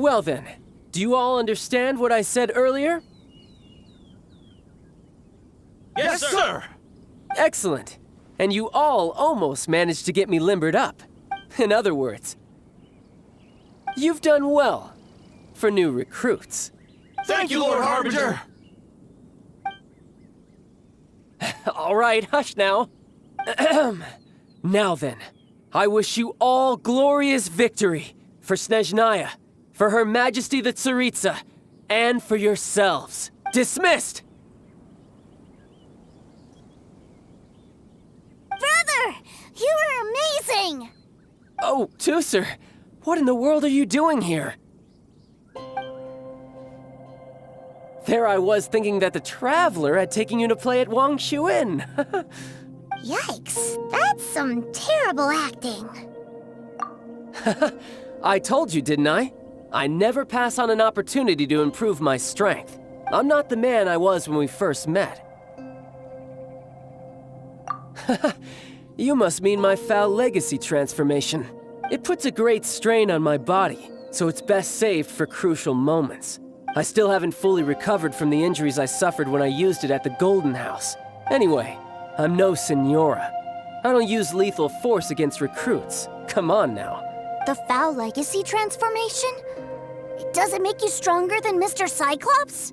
Well then, do you all understand what I said earlier?
Yes, sir!
Excellent. And you all almost managed to get me limbered up. In other words, you've done well for new recruits.
Thank you, Lord Harbinger!
All right, hush now. Now then, I wish you all glorious victory for Snezhnaya, for Her Majesty the Tsaritsa, and for yourselves. Dismissed!
Brother! You are amazing!
Oh, Tusser, what in the world are you doing here? There I was thinking that the Traveler had taken you to play at Wang Shuin.
Yikes, that's some terrible acting.
I told you, didn't I? I never pass on an opportunity to improve my strength. I'm not the man I was when we first met. You must mean my foul legacy transformation. It puts a great strain on my body, so it's best saved for crucial moments. I still haven't fully recovered from the injuries I suffered when I used it at the Golden House. Anyway, I'm no Senora. I don't use lethal force against recruits. Come on now.
The foul legacy transformation? Does it make you stronger than Mr. Cyclops?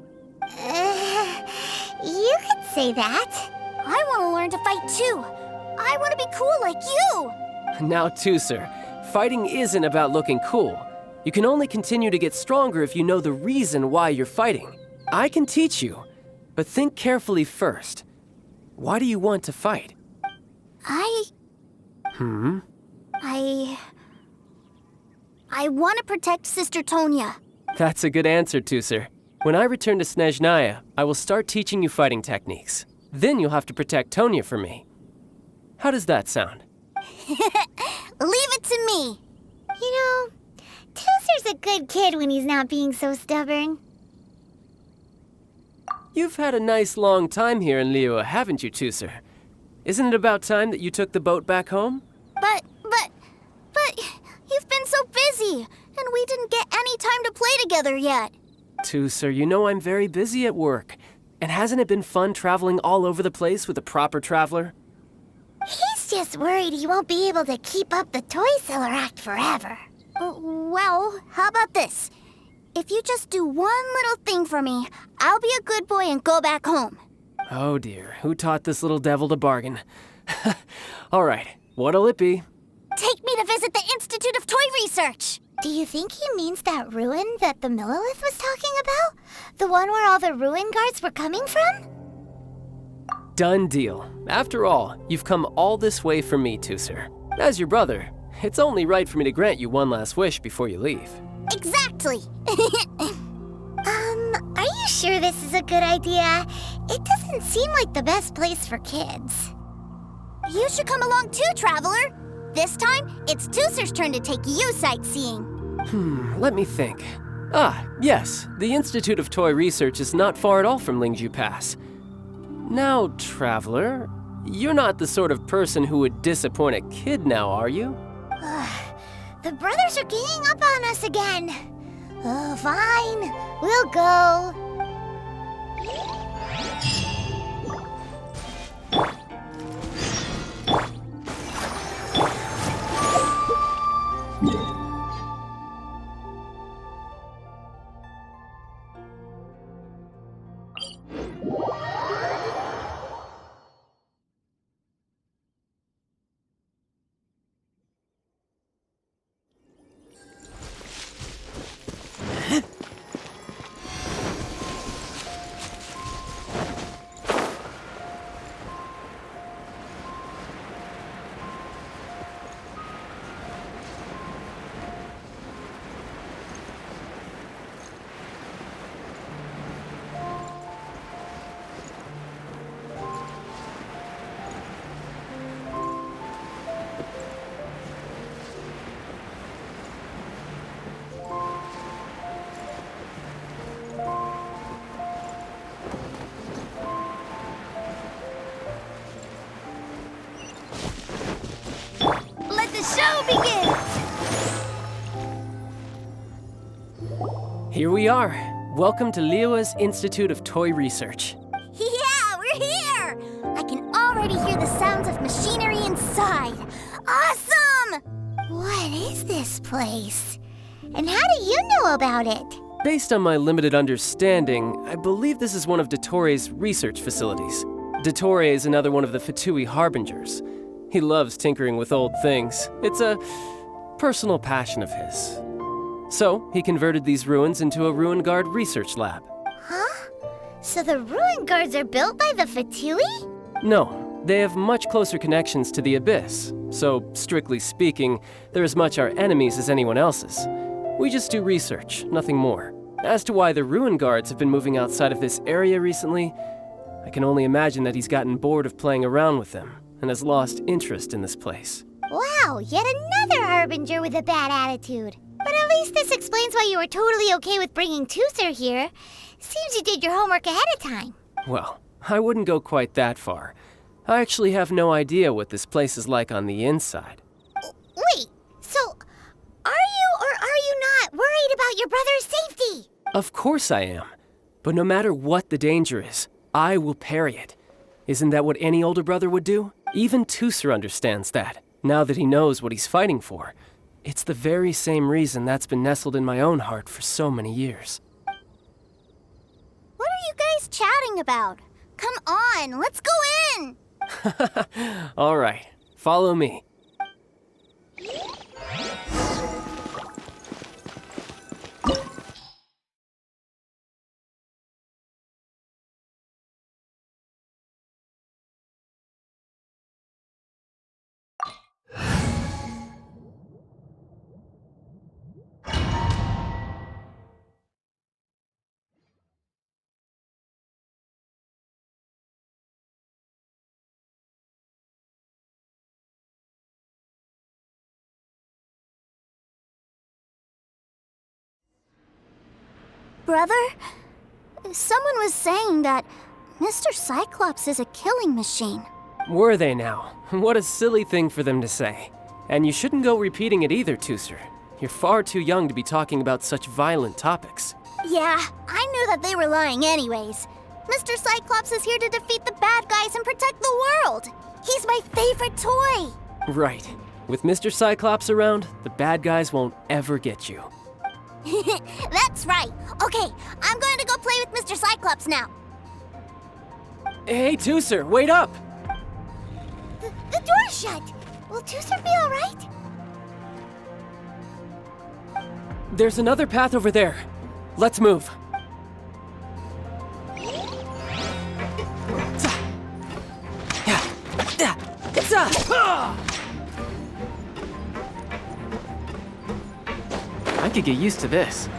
You could say that.
I want to learn to fight too. I want to be cool like you.
Now, Tusser, fighting isn't about looking cool. You can only continue to get stronger if you know the reason why you're fighting. I can teach you, but think carefully first. Why do you want to fight?
I want to protect Sister Tonya.
That's a good answer, Tusser. When I return to Snezhnaya, I will start teaching you fighting techniques. Then you'll have to protect Tonya for me. How does that sound?
Leave it to me.
You know, Tusser's a good kid when he's not being so stubborn.
You've had a nice long time here in Liyue, haven't you, Tusser? Isn't it about time that you took the boat back home?
But you've been so busy, and we didn't get any time to play together yet.
Tusser, you know I'm very busy at work. And hasn't it been fun traveling all over the place with a proper traveler?
He's just worried he won't be able to keep up the toy seller act forever.
Well, how about this? If you just do one little thing for me, I'll be a good boy and go back home.
Oh dear, who taught this little devil to bargain? All right, what'll it be?
Take me to visit the Institute of Toy Research.
Do you think he means that ruin that the Millilith was talking about? The one where all the ruin guards were coming from?
Done deal. After all, you've come all this way for me, Tusser. As your brother, it's only right for me to grant you one last wish before you leave.
Exactly.
Are you sure this is a good idea? It doesn't seem like the best place for kids.
You should come along too, Traveler. This time, it's Tusser's turn to take you sightseeing.
Let me think. Ah, yes, the Institute of Toy Research is not far at all from Lingju Pass. Now, Traveler, you're not the sort of person who would disappoint a kid now, are you?
The brothers are ganging up on us again. Fine, we'll go.
Here we are. Welcome to Liyue's Institute of Toy Research.
Yeah, we're here! I can already hear the sounds of machinery inside. Awesome!
What is this place? And how do you know about it?
Based on my limited understanding, I believe this is one of Dottoro's research facilities. Dottore is another one of the Fatui Harbingers. He loves tinkering with old things. It's a personal passion of his. So, he converted these ruins into a Ruin Guard research lab.
Huh? So the Ruin Guards are built by the Fatui?
No, they have much closer connections to the Abyss. So, strictly speaking, they're as much our enemies as anyone else's. We just do research, nothing more. As to why the Ruin Guards have been moving outside of this area recently, I can only imagine that he's gotten bored of playing around with them and has lost interest in this place.
Wow, yet another Harbinger with a bad attitude. But at least this explains why you were totally okay with bringing Tooser here. Seems you did your homework ahead of time.
Well, I wouldn't go quite that far. I actually have no idea what this place is like on the inside.
Wait, so are you or are you not worried about your brother's safety?
Of course I am. But no matter what the danger is, I will parry it. Isn't that what any older brother would do? Even Tooser understands that, now that he knows what he's fighting for. It's the very same reason that's been nestled in my own heart for so many years.
What are you guys chatting about? Come on, let's go in!
All right, follow me.
Brother, someone was saying that Mr. Cyclops is a killing machine.
Were they now? What a silly thing for them to say. And you shouldn't go repeating it either, Tooser. You're far too young to be talking about such violent topics.
Yeah, I knew that they were lying anyways. Mr. Cyclops is here to defeat the bad guys and protect the world. He's my favorite toy.
Right. With Mr. Cyclops around, the bad guys won't ever get you.
That's right. Okay, I'm going to go play with Mr. Cyclops now.
Hey, Tooser, wait up!
The door's shut. Will Tooser be all right?
There's another path over there. Let's move. I could get used to this.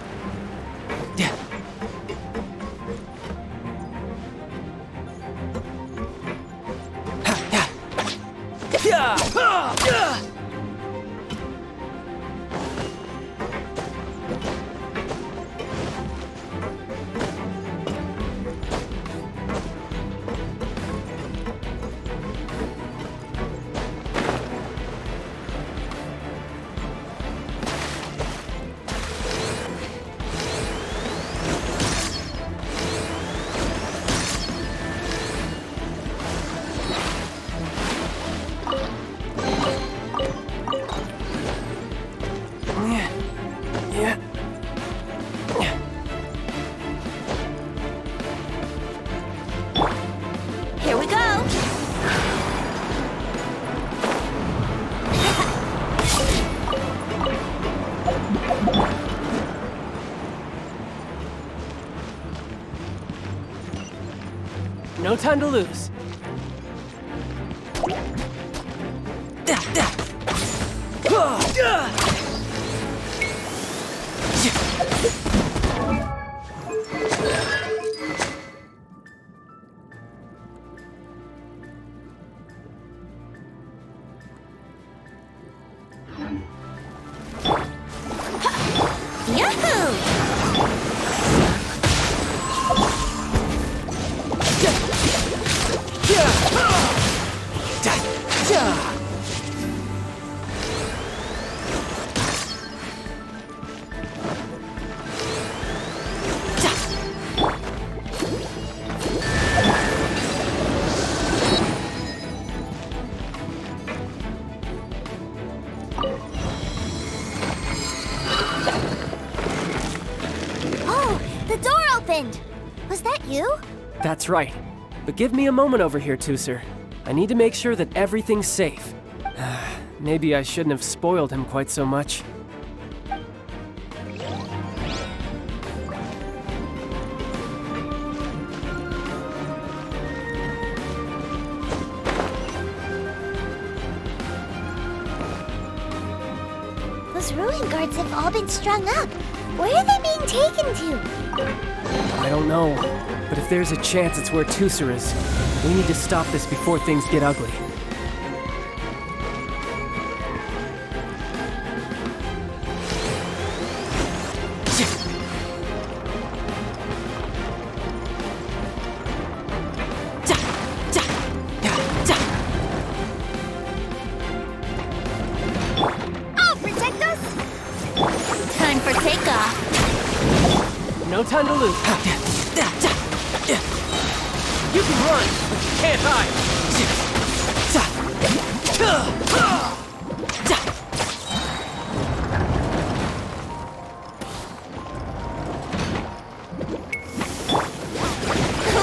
Here we go.
No time to lose.
wind. Was that you?
That's right. But give me a moment over here, Tooser. I need to make sure that everything's safe. Maybe I shouldn't have spoiled him quite so much.
Those ruin guards have all been strung up. Where are they being taken to?
I don't know, but if there's a chance it's where Tooser is, we need to stop this before things get ugly.
I'll protect us! Time for takeoff.
No time to lose. You can run, but you can't hide.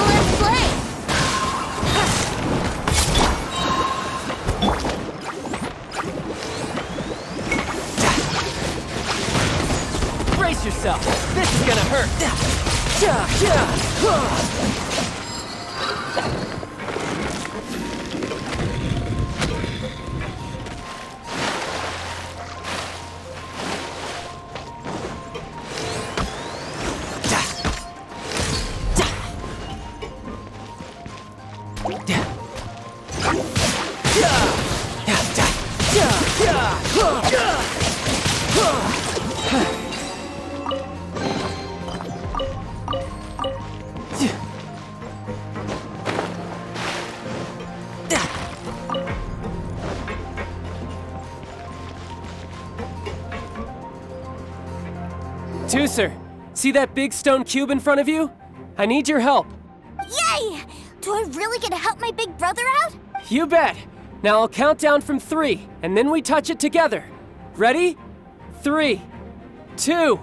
Let's play!
Brace yourself. This is gonna hurt. Tooser, see that big stone cube in front of you? I need your help.
Yay! Do I really get to help my big brother out?
You bet. Now I'll count down from 3, and then we touch it together. Ready? 3, 2,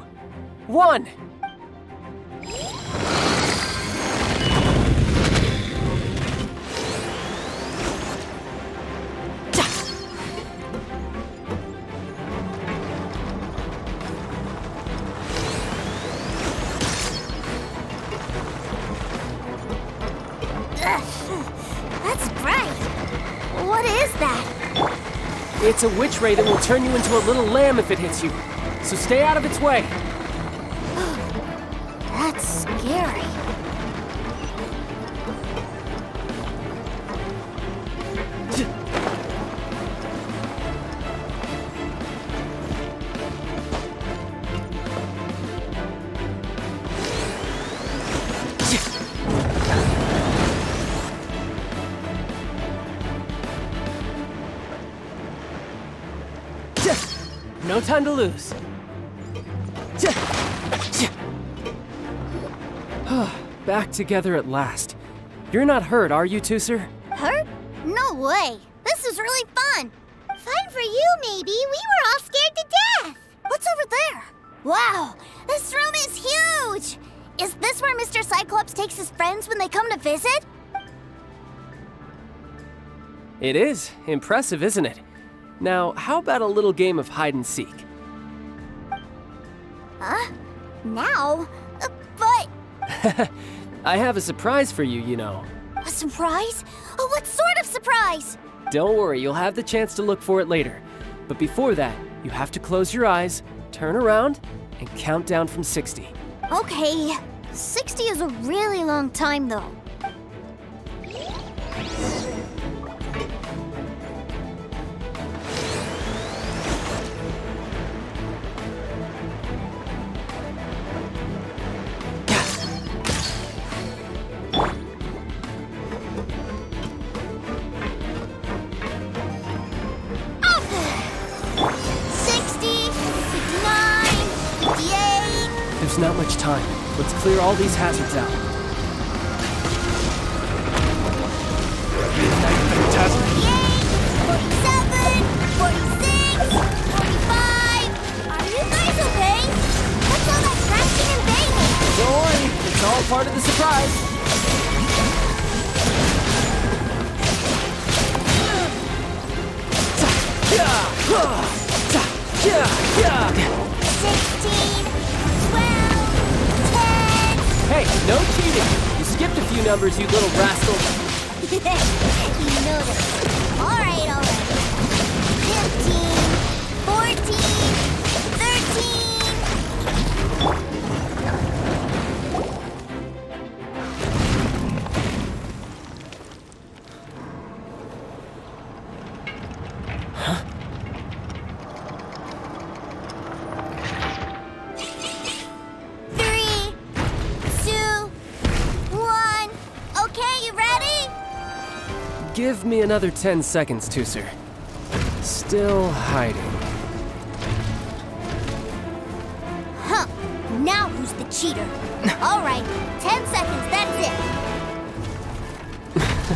1.
That's bright. What is that?
It's a witch ray that will turn you into a little lamb if it hits you. So stay out of its way.
That's scary.
No time to lose. Back together at last. You're not hurt, are you, Tooser?
Hurt? No way. This is really fun.
Fun for you, maybe. We were all scared to death.
What's over there? Wow, this room is huge. Is this where Mr. Cyclops takes his friends when they come to visit?
It is. Impressive, isn't it? Now, how about a little game of hide and seek?
Huh? Now? But...
I have a surprise for you, you know.
A surprise? Oh, what sort of surprise?
Don't worry, you'll have the chance to look for it later. But before that, you have to close your eyes, turn around, and count down from 60.
Okay, 60 is a really long time, though.
There's not much time. Let's clear all these hazards out.
47, 46, 45. Are you guys okay? What's all that crashing and banging?
Don't worry, it's all Hey, no cheating! You skipped a few numbers, you little rascal.
You noticed. All right. 15, 14, 13. 3, 2, 1. Okay, you ready?
Give me another 10 seconds, Tusser. Still hiding.
Huh. Now who's the cheater? All right, 10 seconds, that's it.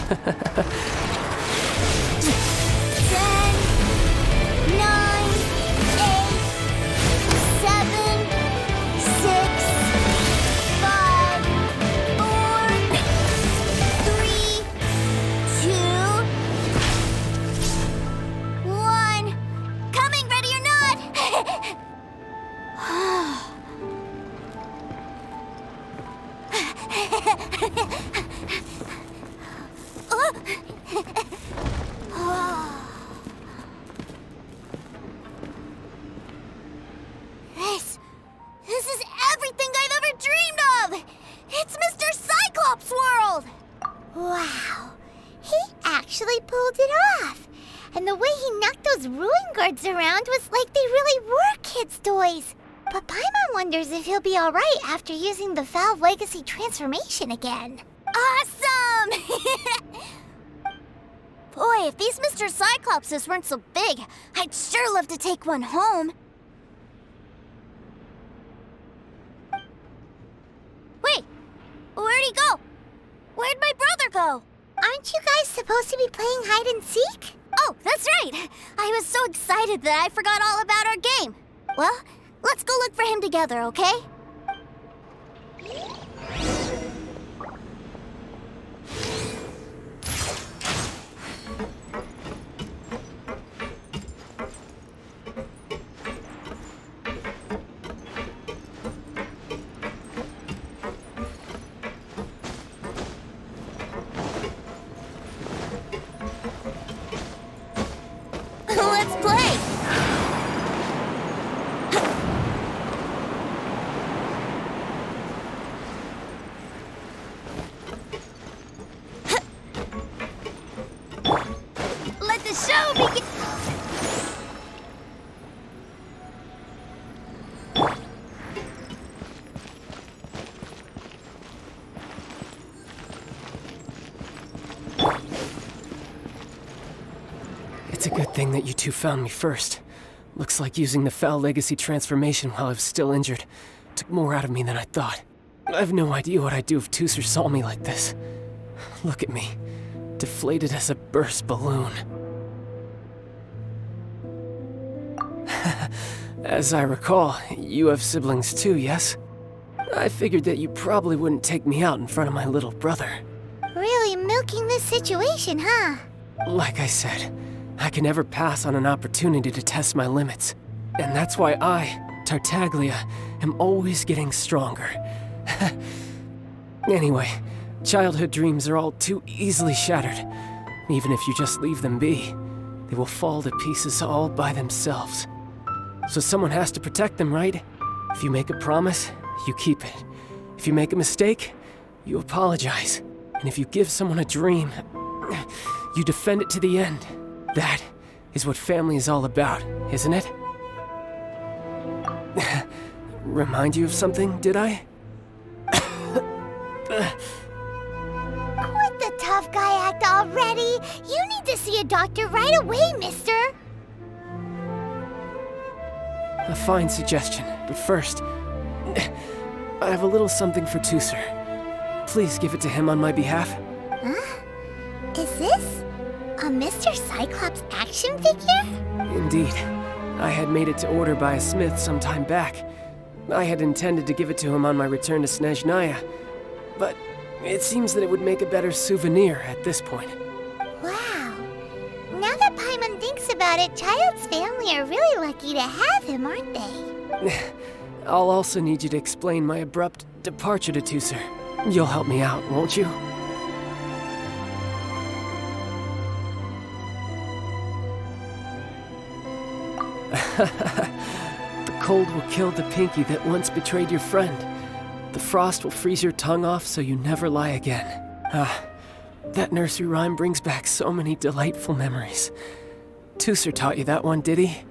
10, 9, 8, 7, 6, 5, 4, 3, 2, 1. Coming, ready or not? This is everything I've ever dreamed of! It's Mr. Cyclops' world!
Wow, he actually pulled it off. And the way he knocked those ruin guards around was like they really were kids' toys. But Paimon wonders if he'll be alright after using the Valve Legacy transformation again.
Awesome! Boy, if these Mr. Cyclopses weren't so big, I'd sure love to take one home. Wait, where'd he go? Where'd my brother go?
Aren't you guys supposed to be playing hide and seek?
Oh, that's right. I was so excited that I forgot all about our game. Well, let's go look for him together, okay? Let's play! Let the show begin!
It's a good thing that you two found me first. Looks like using the Foul Legacy transformation while I was still injured took more out of me than I thought. I have no idea what I'd do if Tusser saw me like this. Look at me, deflated as a burst balloon. As I recall, you have siblings too, yes? I figured that you probably wouldn't take me out in front of my little brother.
Really milking this situation, huh?
Like I said, I can never pass on an opportunity to test my limits. And that's why I, Tartaglia, am always getting stronger. Anyway, childhood dreams are all too easily shattered. Even if you just leave them be, they will fall to pieces all by themselves. So someone has to protect them, right? If you make a promise, you keep it. If you make a mistake, you apologize. And if you give someone a dream, you defend it to the end. That is what family is all about, isn't it? Remind you of something, did I?
Quit the tough guy act already. You need to see a doctor right away, mister.
A fine suggestion, but first, I have a little something for Tusser. Please give it to him on my behalf.
Huh? Is this a Mr. Cyclops action figure?
Indeed. I had made it to order by a smith some time back. I had intended to give it to him on my return to Snezhnaya, but it seems that it would make a better souvenir at this point.
Wow. Now that Paimon thinks about it, Child's family are really lucky to have him, aren't they?
I'll also need you to explain my abrupt departure to Tusser. You'll help me out, won't you? The cold will kill the pinky that once betrayed your friend. The frost will freeze your tongue off so you never lie again. That nursery rhyme brings back so many delightful memories. Tusser taught you that one, did he?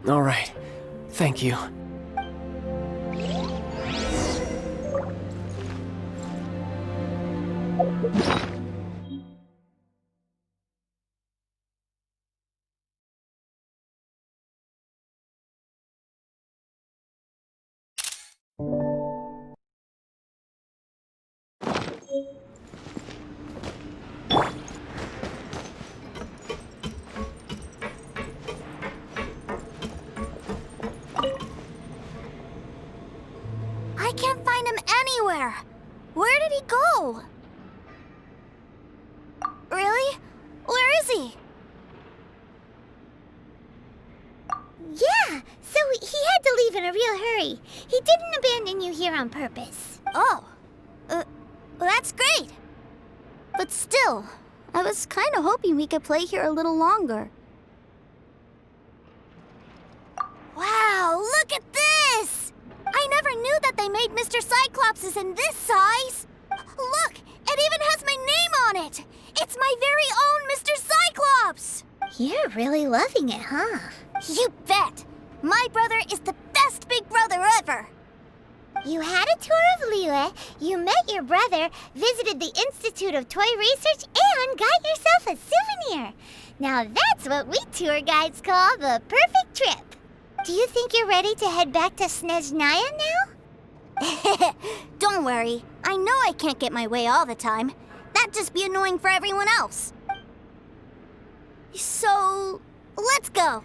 All right. Thank you.
I can't find him anywhere. Where did he go? Really? Where is he?
Yeah, so he had to leave in a real hurry. He didn't abandon you here on purpose.
Oh. Well, that's great. But still, I was kind of hoping we could play here a little longer. Wow, look at this! I never knew that they made Mr. Cyclops in this size. Look, it even has my name on it. It's my very own Mr. Cyclops.
You're really loving it, huh?
You bet. My brother is the best big brother ever.
You had a tour of Liyue, you met your brother, visited the Institute of Toy Research, and got yourself a souvenir. Now that's what we tour guides call the perfect trip. Do you think you're ready to head back to Snezhnaya now?
Don't worry. I know I can't get my way all the time. That'd just be annoying for everyone else. So, let's go.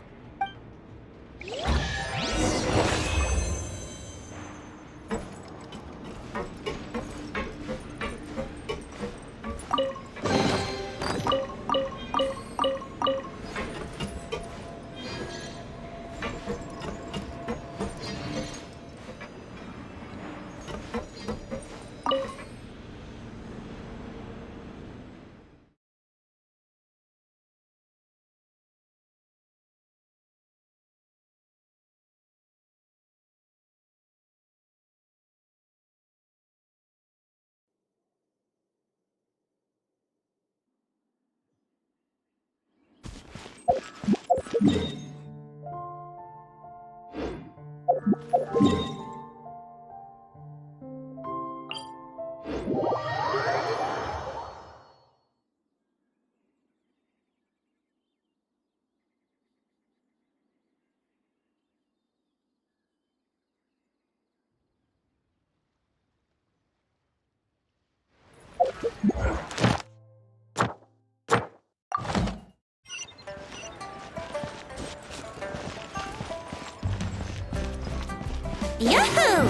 Yahoo!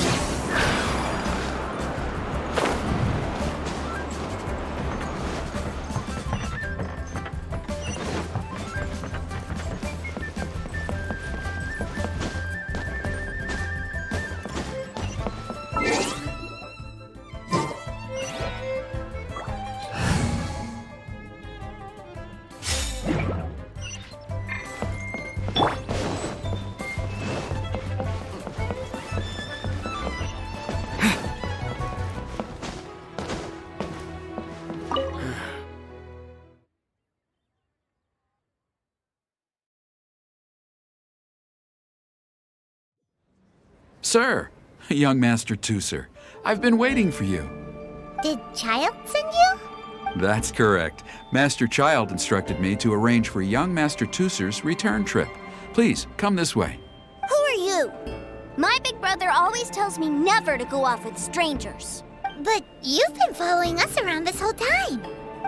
Sir, young Master Tusser, I've been waiting for you.
Did Child send you?
That's correct. Master Child instructed me to arrange for young Master Tusser's return trip. Please, come this way.
Who are you? My big brother always tells me never to go off with strangers.
But you've been following us around this whole time.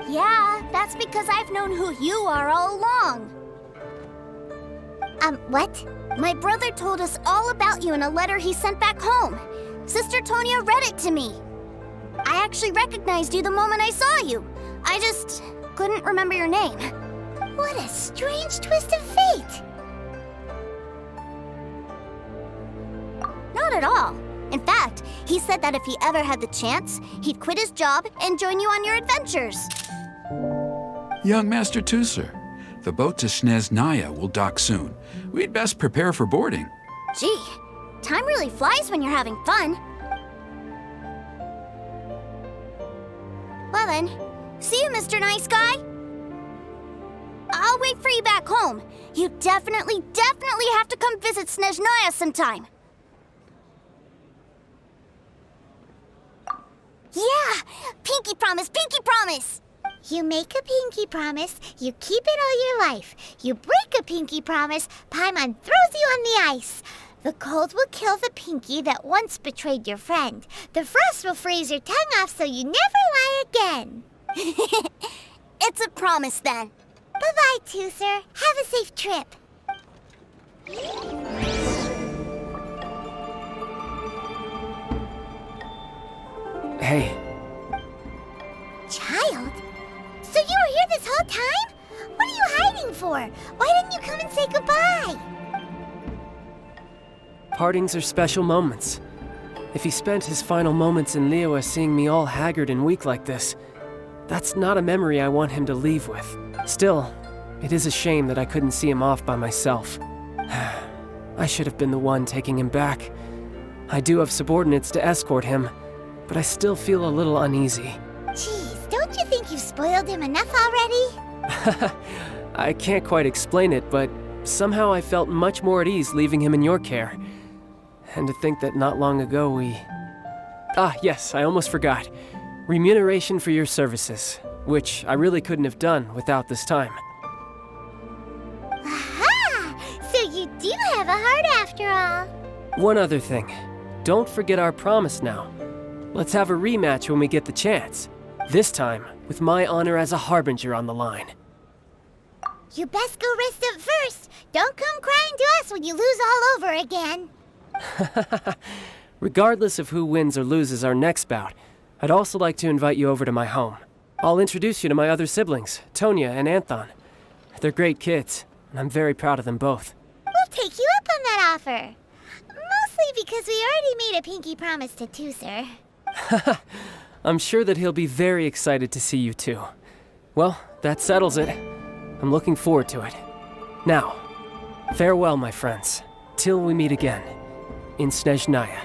Yeah, that's because I've known who you are all along.
What?
My brother told us all about you in a letter he sent back home. Sister Tonia read it to me. I actually recognized you the moment I saw you. I just couldn't remember your name.
What a strange twist of fate!
Not at all. In fact, he said that if he ever had the chance, he'd quit his job and join you on your adventures.
Young Master Tusser, the boat to Snezhnaya will dock soon. We'd best prepare for boarding.
Gee, time really flies when you're having fun. Well then, see you, Mr. Nice Guy. I'll wait for you back home. You definitely have to come visit Snezhnaya sometime. Yeah! Pinky promise, pinky promise!
You make a pinky promise, you keep it all your life. You break a pinky promise, Paimon throws you on the ice. The cold will kill the pinky that once betrayed your friend. The frost will freeze your tongue off so you never lie again.
It's a promise then.
Bye-bye, Tusser. Have a safe trip.
Hey.
Child? So you were here this whole time? What are you hiding for? Why didn't you come and say goodbye?
Partings are special moments. If he spent his final moments in Liyue seeing me all haggard and weak like this, that's not a memory I want him to leave with. Still, it is a shame that I couldn't see him off by myself. I should have been the one taking him back. I do have subordinates to escort him, but I still feel a little uneasy.
Geez, don't you think you've spoiled him enough already?
I can't quite explain it, but somehow I felt much more at ease leaving him in your care. And to think that not long ago we... Ah, yes, I almost forgot. Remuneration for your services, which I really couldn't have done without this time.
Aha! So you do have a heart after all.
One other thing. Don't forget our promise now. Let's have a rematch when we get the chance. This time, with my honor as a harbinger on the line.
You best go rest up first. Don't come crying to us when you lose all over again.
Regardless of who wins or loses our next bout, I'd also like to invite you over to my home. I'll introduce you to my other siblings, Tonya and Anthon. They're great kids, and I'm very proud of them both.
We'll take you up on that offer. Mostly because we already made a pinky promise to Tusser.
I'm sure that he'll be very excited to see you too. Well, that settles it. I'm looking forward to it. Now, farewell, my friends, till we meet again in Snezhnaya.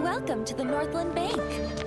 Welcome to the Northland Bank.